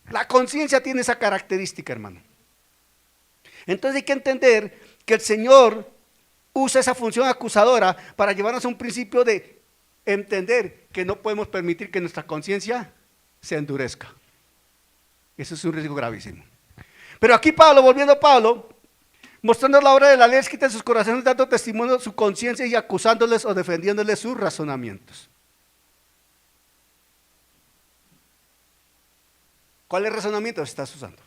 La conciencia tiene esa característica, hermano. Entonces hay que entender que el Señor usa esa función acusadora para llevarnos a un principio de entender que no podemos permitir que nuestra conciencia se endurezca. Eso es un riesgo gravísimo. Pero aquí Pablo, volviendo a Pablo, mostrando la obra de la ley escrita en sus corazones, dando testimonio de su conciencia y acusándoles o defendiéndoles sus razonamientos. ¿Cuáles razonamientos estás usando?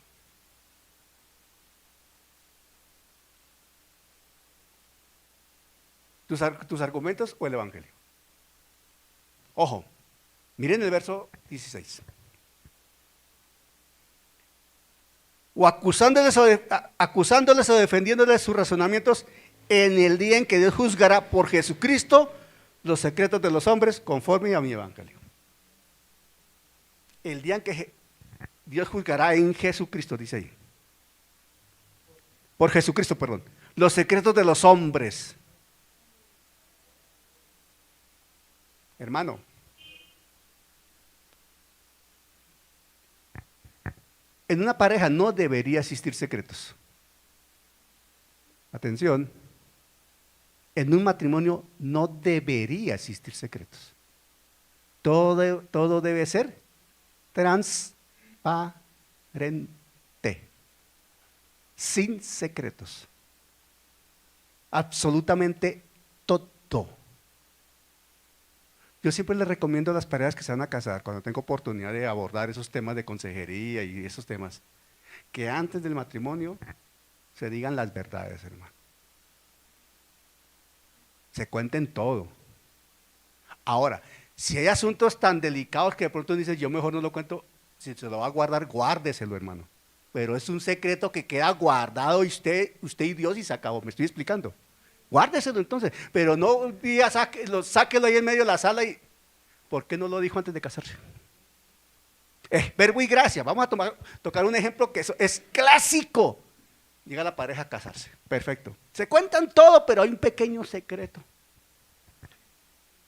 ¿Tus argumentos o el Evangelio? Ojo, miren el verso 16. O acusándoles o defendiéndoles sus razonamientos en el día en que Dios juzgará por Jesucristo los secretos de los hombres conforme a mi Evangelio. El día en que Dios juzgará en Jesucristo, dice ahí. Por Jesucristo, perdón. Los secretos de los hombres. Hermano, en una pareja no debería existir secretos. Atención, en un matrimonio no debería existir secretos. Todo debe ser transparente, sin secretos. Absolutamente todo. Yo siempre les recomiendo a las parejas que se van a casar, cuando tengo oportunidad de abordar esos temas de consejería y esos temas, que antes del matrimonio se digan las verdades, hermano. Se cuenten todo. Ahora, si hay asuntos tan delicados que de pronto dices, yo mejor no lo cuento, si se lo va a guardar, guárdeselo, hermano. Pero es un secreto que queda guardado y usted y Dios y se acabó. ¿Me estoy explicando? Guárdeselo entonces, pero no un día sáquelo ahí en medio de la sala y ¿por qué no lo dijo antes de casarse? Verbo y gracia, vamos a tocar un ejemplo que eso es clásico. Llega la pareja a casarse, perfecto. Se cuentan todo, pero hay un pequeño secreto.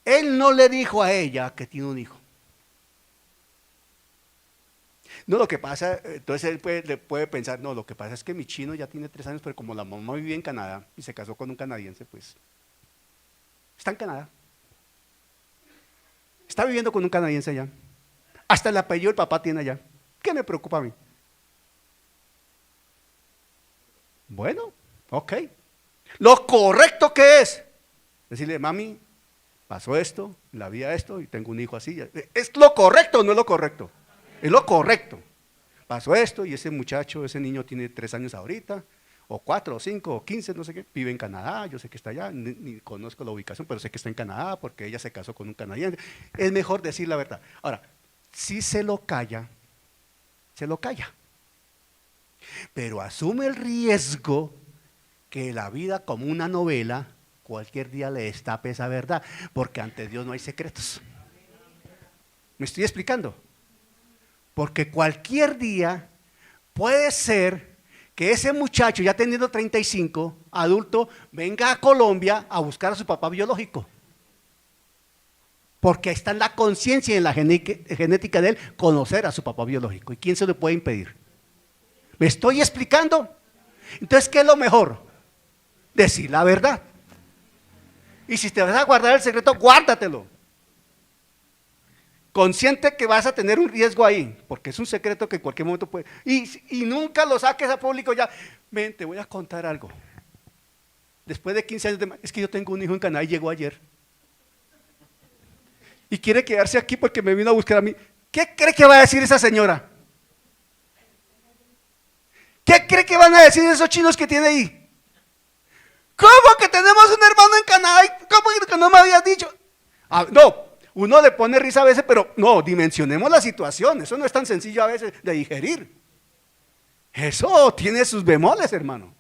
Él no le dijo a ella que tiene un hijo. No, lo que pasa, entonces él puede pensar, no, lo que pasa es que mi chino ya tiene 3 años, pero como la mamá vivía en Canadá y se casó con un canadiense, pues está en Canadá. Está viviendo con un canadiense allá. Hasta el apellido el papá tiene allá. ¿Qué me preocupa a mí? Bueno, ok. Lo correcto que es decirle, mami, pasó esto, la vida esto y tengo un hijo así. ¿Es lo correcto o no es lo correcto? Es lo correcto. Pasó esto y ese muchacho, ese niño tiene 3 años ahorita, o 4, o 5, o 15, no sé qué, vive en Canadá, yo sé que está allá, ni conozco la ubicación, pero sé que está en Canadá porque ella se casó con un canadiense. Es mejor decir la verdad. Ahora, si se lo calla, se lo calla. Pero asume el riesgo que la vida como una novela, cualquier día le destape esa verdad, porque ante Dios no hay secretos. ¿Me estoy explicando? Porque cualquier día puede ser que ese muchacho, ya teniendo 35, adulto, venga a Colombia a buscar a su papá biológico. Porque está en la conciencia y en la genética de él conocer a su papá biológico. ¿Y quién se lo puede impedir? ¿Me estoy explicando? Entonces, ¿qué es lo mejor? Decir la verdad. Y si te vas a guardar el secreto, guárdatelo. Consciente que vas a tener un riesgo ahí, porque es un secreto que en cualquier momento puede. Y nunca lo saques a público ya. Ven, te voy a contar algo. Después de 15 años es que yo tengo un hijo en Canadá y llegó ayer. Y quiere quedarse aquí porque me vino a buscar a mí. ¿Qué cree que va a decir esa señora? ¿Qué cree que van a decir esos chinos que tiene ahí? ¿Cómo que tenemos un hermano en Canadá? ¿Cómo que no me habías dicho? Ah, no, uno le pone risa a veces, pero no, dimensionemos la situación. Eso no es tan sencillo a veces de digerir. Eso tiene sus bemoles, hermano.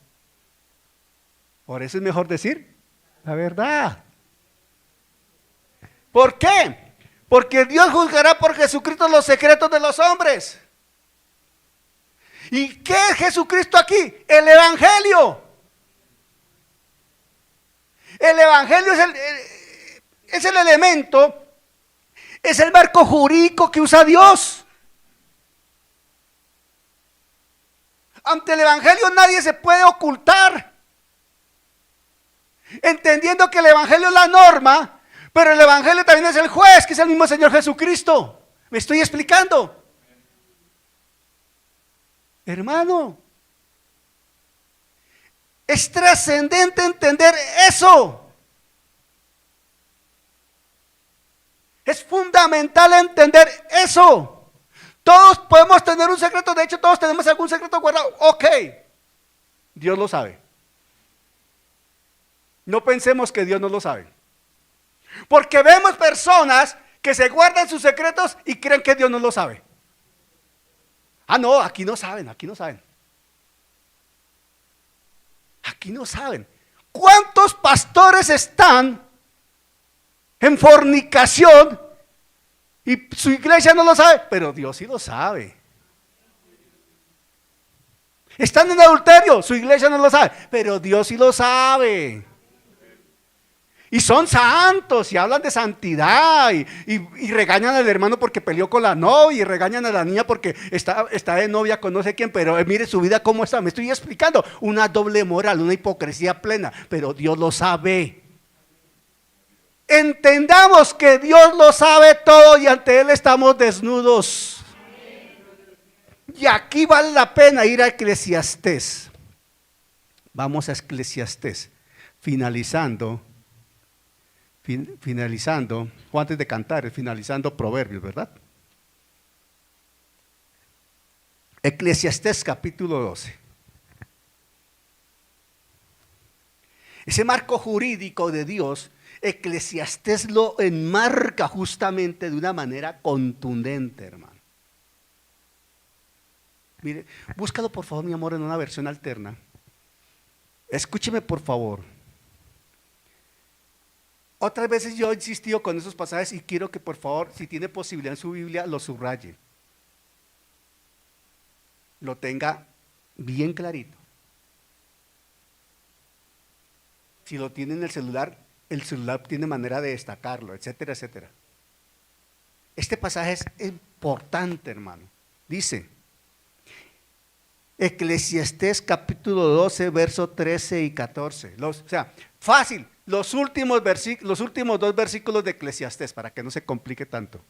Por eso es mejor decir la verdad. ¿Por qué? Porque Dios juzgará por Jesucristo los secretos de los hombres. ¿Y qué es Jesucristo aquí? El Evangelio. El Evangelio es el elemento, es el marco jurídico que usa Dios. Ante el Evangelio nadie se puede ocultar. Entendiendo que el Evangelio es la norma, pero el Evangelio también es el juez, que es el mismo Señor Jesucristo. ¿Me estoy explicando? Hermano, es trascendente entender eso. Es fundamental entender eso. Todos podemos tener un secreto, de hecho todos tenemos algún secreto guardado. Ok, Dios lo sabe. No pensemos que Dios no lo sabe. Porque vemos personas que se guardan sus secretos y creen que Dios no lo sabe. Ah, no, aquí no saben, aquí no saben. Aquí no saben. ¿Cuántos pastores están en fornicación y su iglesia no lo sabe? Pero Dios sí lo sabe. Están en adulterio, su iglesia no lo sabe, pero Dios sí lo sabe. Y son santos y hablan de santidad y regañan al hermano porque peleó con la novia y regañan a la niña porque está de novia con no sé quién, pero mire su vida cómo está. Me estoy explicando, una doble moral, una hipocresía plena, pero Dios lo sabe. Entendamos que Dios lo sabe todo y ante Él estamos desnudos. Y aquí vale la pena ir a Eclesiastés. Vamos a Eclesiastés, finalizando, o antes de cantar, finalizando Proverbios, ¿verdad? Eclesiastés capítulo 12. Ese marco jurídico de Dios, Eclesiastés lo enmarca justamente de una manera contundente, hermano. Mire, búscalo por favor, mi amor, en una versión alterna. Escúcheme por favor. Otras veces yo he insistido con esos pasajes y quiero que por favor, si tiene posibilidad en su Biblia, lo subraye. Lo tenga bien clarito. Si lo tiene en el celular tiene manera de destacarlo, etcétera, etcétera. Este pasaje es importante, hermano. Dice, Eclesiastés capítulo 12, versos 13 y 14. Fácil. Los últimos dos versículos de Eclesiastés, para que no se complique tanto.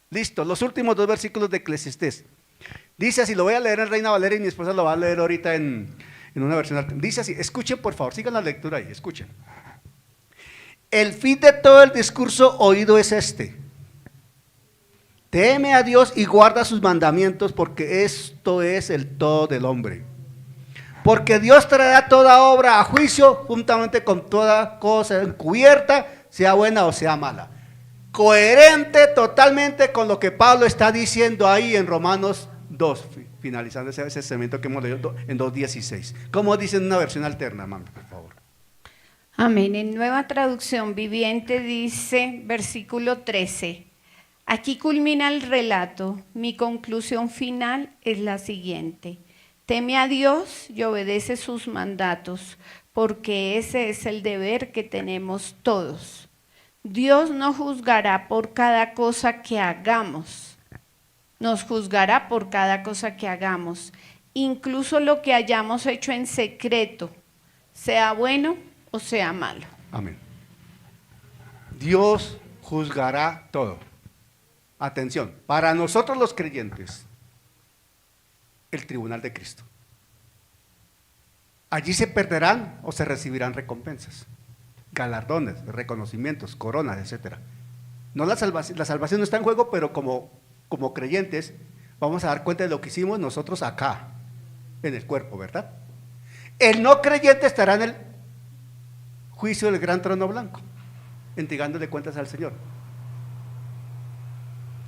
Listo, los últimos dos versículos de Eclesiastés. Dice así, lo voy a leer en Reina Valera y mi esposa lo va a leer ahorita en una versión alterna. Dice así, escuchen por favor, sigan la lectura ahí, escuchen. El fin de todo el discurso oído es este: teme a Dios y guarda sus mandamientos, porque esto es el todo del hombre. Porque Dios traerá toda obra a juicio juntamente con toda cosa encubierta, sea buena o sea mala. Coherente totalmente con lo que Pablo está diciendo ahí en Romanos 2, finalizando ese segmento que hemos leído en 2:16. ¿Cómo dice en una versión alterna, hermano, por favor? Amén. En Nueva Traducción Viviente dice, versículo 13. Aquí culmina el relato. Mi conclusión final es la siguiente. Teme a Dios y obedece sus mandatos, porque ese es el deber que tenemos todos. Dios no juzgará por cada cosa que hagamos, nos juzgará por cada cosa que hagamos, incluso lo que hayamos hecho en secreto, sea bueno o sea malo. Amén. Dios juzgará todo. Atención, para nosotros los creyentes, el tribunal de Cristo. Allí se perderán o se recibirán recompensas, galardones, reconocimientos, coronas, etc. No la salvación no está en juego, pero como creyentes vamos a dar cuenta de lo que hicimos nosotros acá, en el cuerpo, ¿verdad? El no creyente estará en el juicio del gran trono blanco, entregándole cuentas al Señor.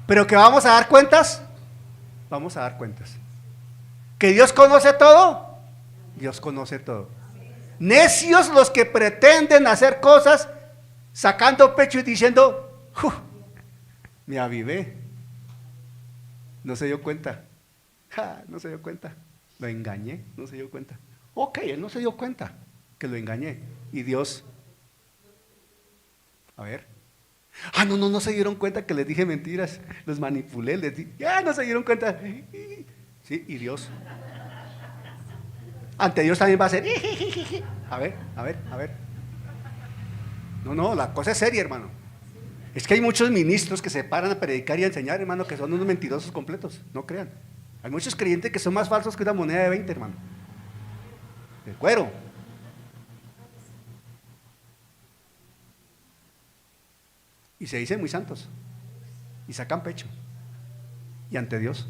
Pero que vamos a dar cuentas, vamos a dar cuentas. ¿Que Dios conoce todo? Dios conoce todo. Necios los que pretenden hacer cosas sacando pecho y diciendo, me avivé. No se dio cuenta. No se dio cuenta. Lo engañé, no se dio cuenta. Ok, él no se dio cuenta que lo engañé. Y Dios, a ver. No se dieron cuenta que les dije mentiras, los manipulé, les dije, no se dieron cuenta. Sí, y Dios. Ante Dios también va a ser. A ver. No, la cosa es seria, hermano. Es que hay muchos ministros que se paran a predicar y a enseñar, hermano, que son unos mentirosos completos, no crean. Hay muchos creyentes que son más falsos que una moneda de 20, hermano. De cuero. Y se dicen muy santos. Y sacan pecho. ¿Y ante Dios?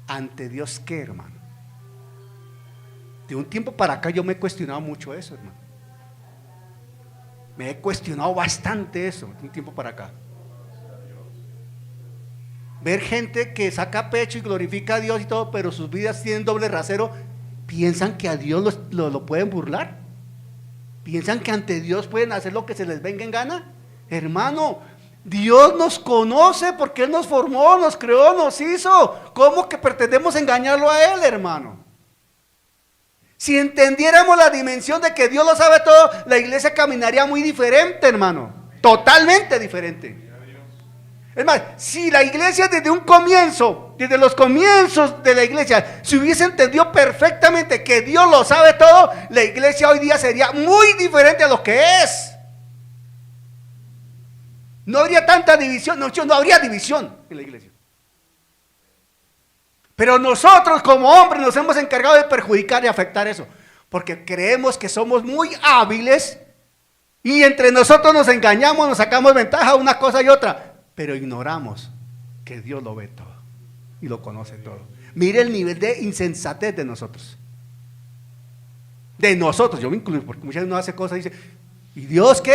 ¿Ante Dios qué, hermano? De un tiempo para acá yo me he cuestionado mucho eso, hermano. Me he cuestionado bastante eso, de un tiempo para acá. Ver gente que saca pecho y glorifica a Dios y todo, pero sus vidas tienen doble rasero, piensan que a Dios lo pueden burlar. ¿Piensan que ante Dios pueden hacer lo que se les venga en gana? Hermano, Dios nos conoce porque Él nos formó, nos creó, nos hizo. ¿Cómo que pretendemos engañarlo a Él, hermano? Si entendiéramos la dimensión de que Dios lo sabe todo, la iglesia caminaría muy diferente, hermano. Totalmente diferente. Es más, si la iglesia desde un comienzo, desde los comienzos de la iglesia, se hubiese entendido perfectamente que Dios lo sabe todo, la iglesia hoy día sería muy diferente a lo que es. No habría tanta división, no habría división en la iglesia. Pero nosotros como hombres nos hemos encargado de perjudicar y afectar eso, porque creemos que somos muy hábiles y entre nosotros nos engañamos, nos sacamos ventaja una cosa y otra. Pero ignoramos que Dios lo ve todo y lo conoce todo. Mire el nivel de insensatez de nosotros. De nosotros, yo me incluyo, porque muchas veces uno hace cosas y dice, ¿y Dios qué?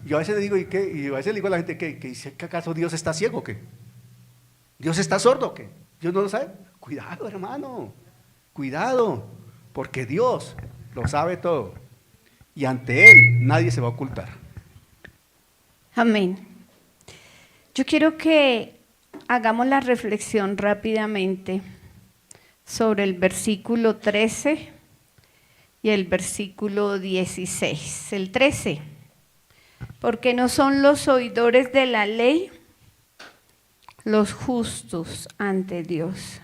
Yo a veces le digo, ¿y qué? Y a veces le digo a la gente, ¿que acaso Dios está ciego o qué? ¿Dios está sordo o qué? ¿Dios no lo sabe? Cuidado, hermano, cuidado, porque Dios lo sabe todo. Y ante Él nadie se va a ocultar. Amén. Yo quiero que hagamos la reflexión rápidamente sobre el versículo 13 y el versículo 16. El 13, porque no son los oidores de la ley los justos ante Dios,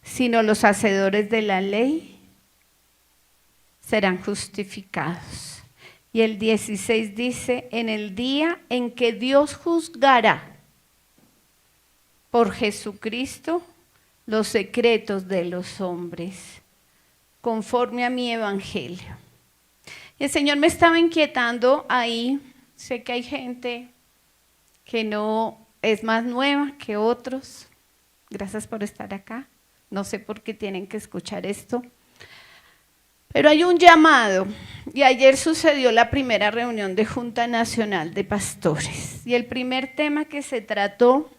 sino los hacedores de la ley serán justificados. Y el 16 dice, en el día en que Dios juzgará por Jesucristo los secretos de los hombres, conforme a mi evangelio. Y el Señor me estaba inquietando ahí. Sé que hay gente que no es más nueva que otros. Gracias por estar acá. No sé por qué tienen que escuchar esto. Pero hay un llamado, y ayer sucedió la primera reunión de Junta Nacional de Pastores, y el primer tema que se trató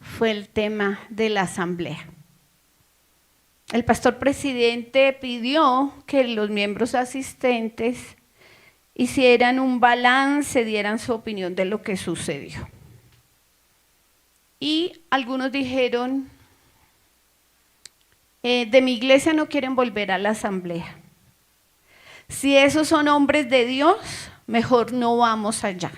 fue el tema de la asamblea. El pastor presidente pidió que los miembros asistentes hicieran un balance, dieran su opinión de lo que sucedió. Y algunos dijeron, de mi iglesia no quieren volver a la asamblea. Si esos son hombres de Dios, mejor no vamos allá.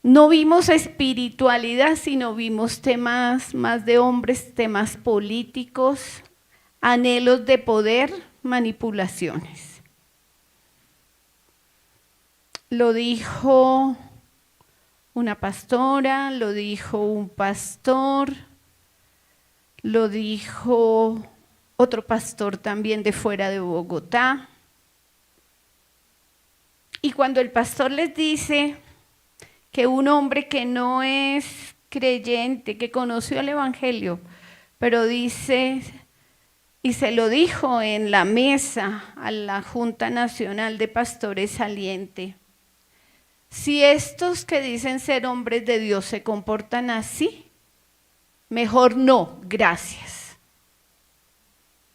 No vimos espiritualidad, sino vimos temas más de hombres, temas políticos, anhelos de poder, manipulaciones. lo dijo una pastora, lo dijo un pastor, lo dijo otro pastor también de fuera de Bogotá. Y cuando el pastor les dice que un hombre que no es creyente, que conoció el Evangelio, pero dice, y se lo dijo en la mesa a la Junta Nacional de Pastores saliente, si estos que dicen ser hombres de Dios se comportan así, mejor no, gracias.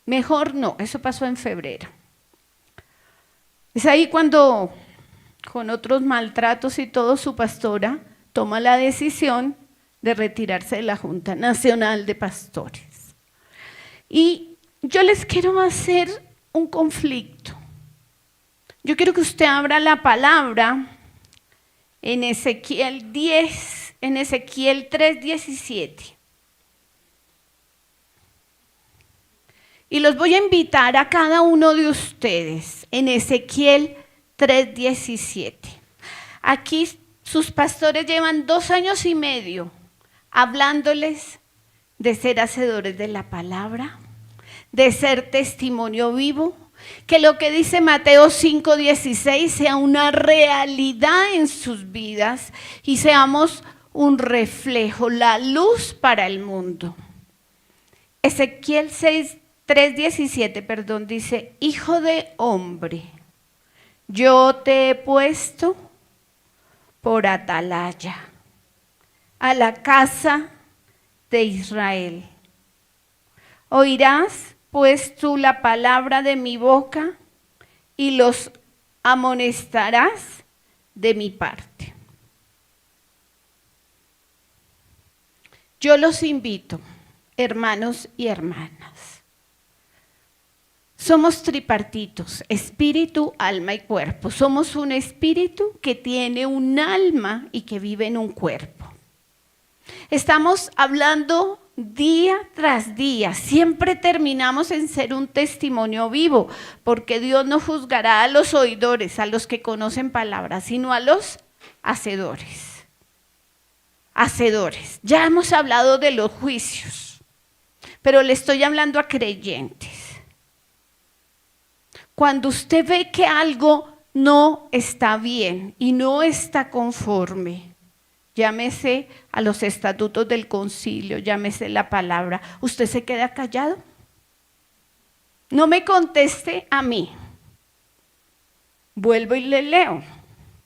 Mejor no, eso pasó en febrero. Es ahí cuando, con otros maltratos y todo, su pastora toma la decisión de retirarse de la Junta Nacional de Pastores. Y yo les quiero hacer un conflicto. Yo quiero que usted abra la palabra en Ezequiel 10, en Ezequiel 3:17. Y los voy a invitar a cada uno de ustedes en Ezequiel 3:17. Aquí sus pastores llevan 2 años y medio hablándoles de ser hacedores de la palabra, de ser testimonio vivo, que lo que dice Mateo 5:16 sea una realidad en sus vidas y seamos un reflejo, la luz para el mundo. Ezequiel 3:17, dice, hijo de hombre, yo te he puesto por atalaya a la casa de Israel. Oirás pues tú la palabra de mi boca y los amonestarás de mi parte. Yo los invito, hermanos y hermanas. Somos tripartitos, espíritu, alma y cuerpo. Somos un espíritu que tiene un alma y que vive en un cuerpo. Estamos hablando día tras día, siempre terminamos en ser un testimonio vivo, porque Dios no juzgará a los oidores, a los que conocen palabras, sino a los hacedores. Hacedores. Ya hemos hablado de los juicios, pero le estoy hablando a creyentes. Cuando usted ve que algo no está bien y no está conforme, llámese a los estatutos del concilio, llámese la palabra, ¿usted se queda callado? No me conteste a mí. Vuelvo y le leo.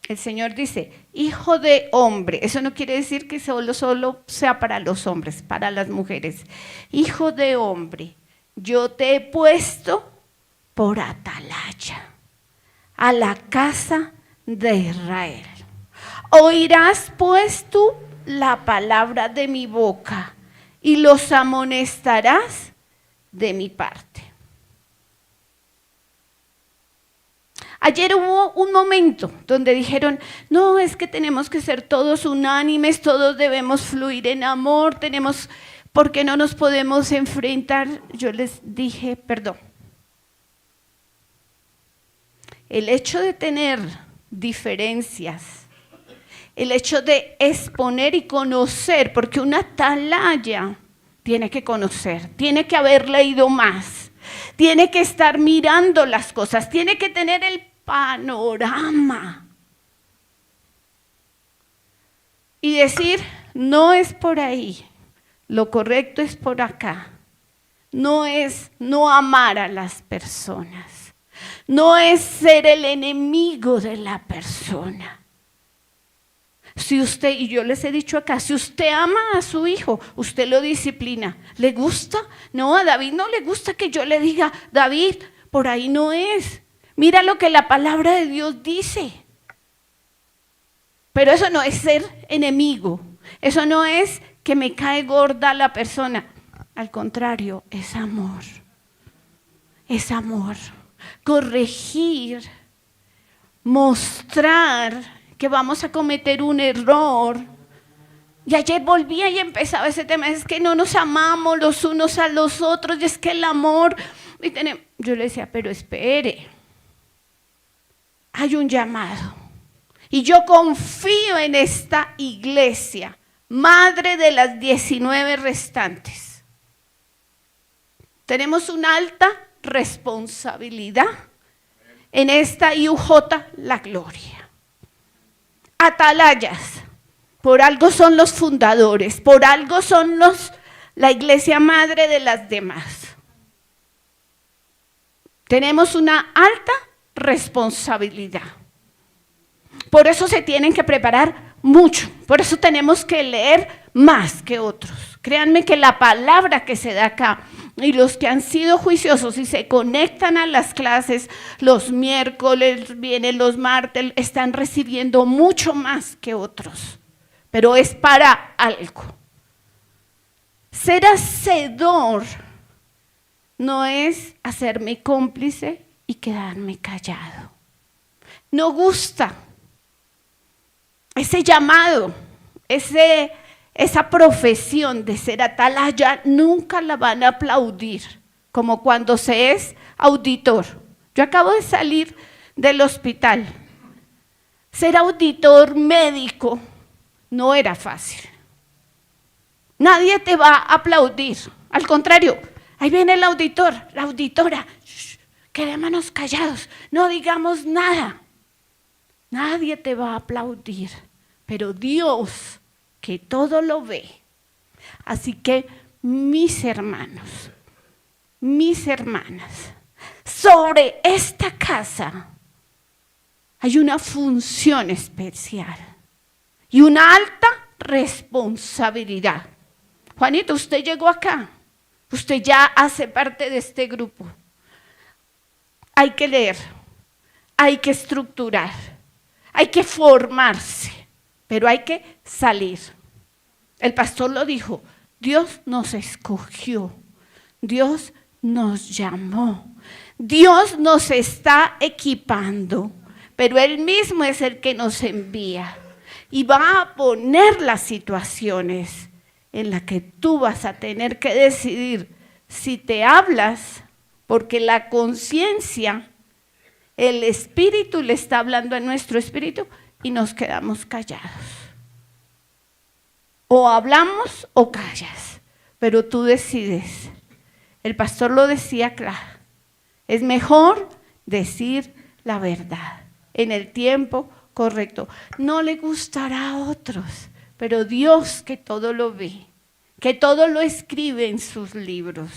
El Señor dice, hijo de hombre. Eso no quiere decir que solo sea para los hombres, para las mujeres. Hijo de hombre, yo te he puesto por atalaya a la casa de Israel. Oirás pues tú la palabra de mi boca y los amonestarás de mi parte. Ayer hubo un momento donde dijeron, no, es que tenemos que ser todos unánimes, todos debemos fluir en amor, ¿por qué no nos podemos enfrentar? Yo les dije, perdón. El hecho de tener diferencias, el hecho de exponer y conocer, porque una atalaya tiene que conocer, tiene que haber leído más, tiene que estar mirando las cosas, tiene que tener el panorama y decir, no es por ahí, lo correcto es por acá. No es no amar a las personas, no es ser el enemigo de la persona. Si usted, y yo les he dicho acá, si usted ama a su hijo, usted lo disciplina. ¿Le gusta? No, a David no le gusta que yo le diga, David, por ahí no es. Mira lo que la palabra de Dios dice. Pero eso no es ser enemigo. Eso no es que me cae gorda la persona. Al contrario, es amor. Es amor. Corregir, mostrar que vamos a cometer un error. Y ayer volvía y empezaba ese tema, es que no nos amamos los unos a los otros, y es que el amor, yo le decía, pero espere, hay un llamado, Y yo confío en esta iglesia, madre de las 19 restantes. Tenemos una alta responsabilidad en esta IUJ La Gloria. Atalayas, por algo son los fundadores, por algo son la iglesia madre de las demás. Tenemos una alta responsabilidad. Por eso se tienen que preparar mucho, por eso tenemos que leer más que otros. Créanme que la palabra que se da acá, y los que han sido juiciosos y se conectan a las clases los miércoles, vienen los martes, están recibiendo mucho más que otros, pero es para algo. Ser hacedor no es hacerme cómplice y quedarme callado. No gusta ese llamado, esa profesión de ser atalaya, nunca la van a aplaudir, como cuando se es auditor. Yo acabo de salir del hospital. Ser auditor médico no era fácil. Nadie te va a aplaudir. Al contrario, ahí viene el auditor, la auditora. Shh, quedémonos callados, no digamos nada. Nadie te va a aplaudir, pero Dios, que todo lo ve. Así que mis hermanos, mis hermanas, sobre esta casa hay una función especial y una alta responsabilidad. Juanito, usted llegó acá, usted ya hace parte de este grupo. Hay que leer, hay que estructurar, hay que formarse, pero hay que salir. El pastor lo dijo, Dios nos escogió, Dios nos llamó, Dios nos está equipando, pero Él mismo es el que nos envía y va a poner las situaciones en las que tú vas a tener que decidir si te hablas, porque la conciencia, el espíritu le está hablando a nuestro espíritu y nos quedamos callados. O hablamos o callas, pero tú decides. El pastor lo decía claro, es mejor decir la verdad en el tiempo correcto. No le gustará a otros, pero Dios, que todo lo ve, que todo lo escribe en sus libros,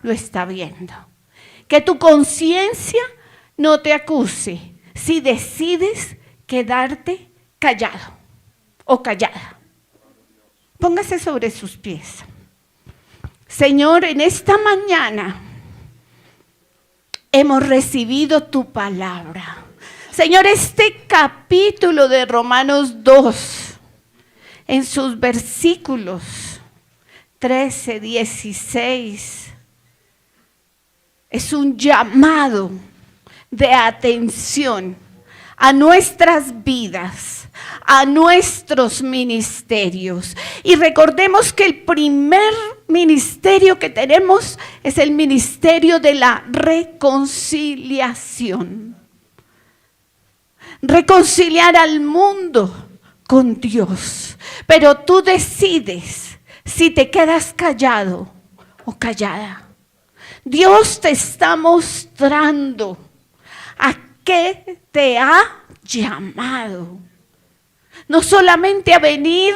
lo está viendo. Que tu conciencia no te acuse si decides quedarte callado o callada. Póngase sobre sus pies. Señor, en esta mañana hemos recibido tu palabra. Señor, este capítulo de Romanos 2, en sus versículos 13, 16, es un llamado de atención a nuestras vidas, a nuestros ministerios. Y recordemos que el primer ministerio que tenemos es el ministerio de la reconciliación. Reconciliar al mundo con Dios. Pero tú decides si te quedas callado o callada. Dios te está mostrando a qué te ha llamado. No solamente a venir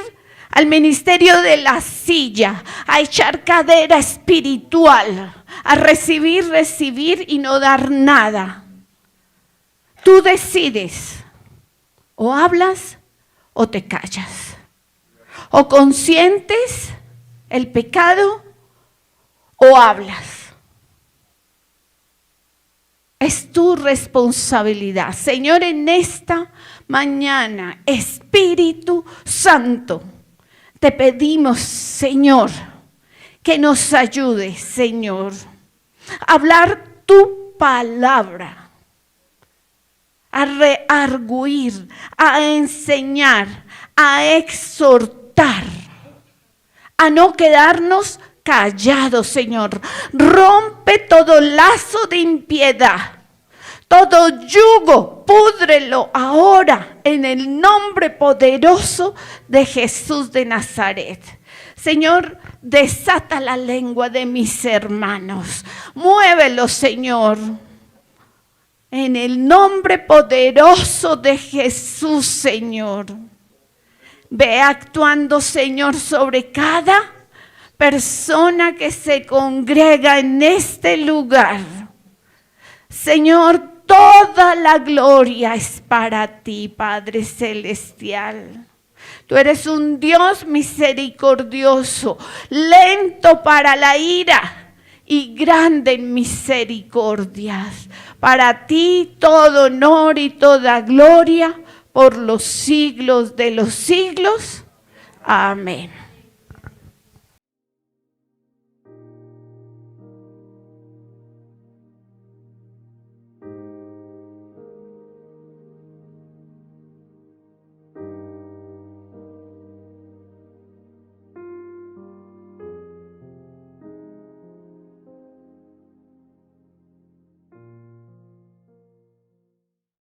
al ministerio de la silla, a echar cadera espiritual, a recibir y no dar nada. Tú decides, o hablas o te callas, o consientes el pecado o hablas. Es tu responsabilidad. Señor, en esta mañana, Espíritu Santo, te pedimos, Señor, que nos ayudes, Señor, a hablar tu palabra, a rearguir, a enseñar, a exhortar, a no quedarnos callados, Señor. Rompe todo lazo de impiedad, Todo yugo, púdrelo ahora en el nombre poderoso de Jesús de Nazaret. Señor, desata la lengua de mis hermanos. Muévelo, Señor. En el nombre poderoso de Jesús, Señor. Ve actuando, Señor, sobre cada persona que se congrega en este lugar. Señor, toda la gloria es para ti, Padre Celestial. Tú eres un Dios misericordioso, lento para la ira y grande en misericordias. Para ti todo honor y toda gloria por los siglos de los siglos. Amén.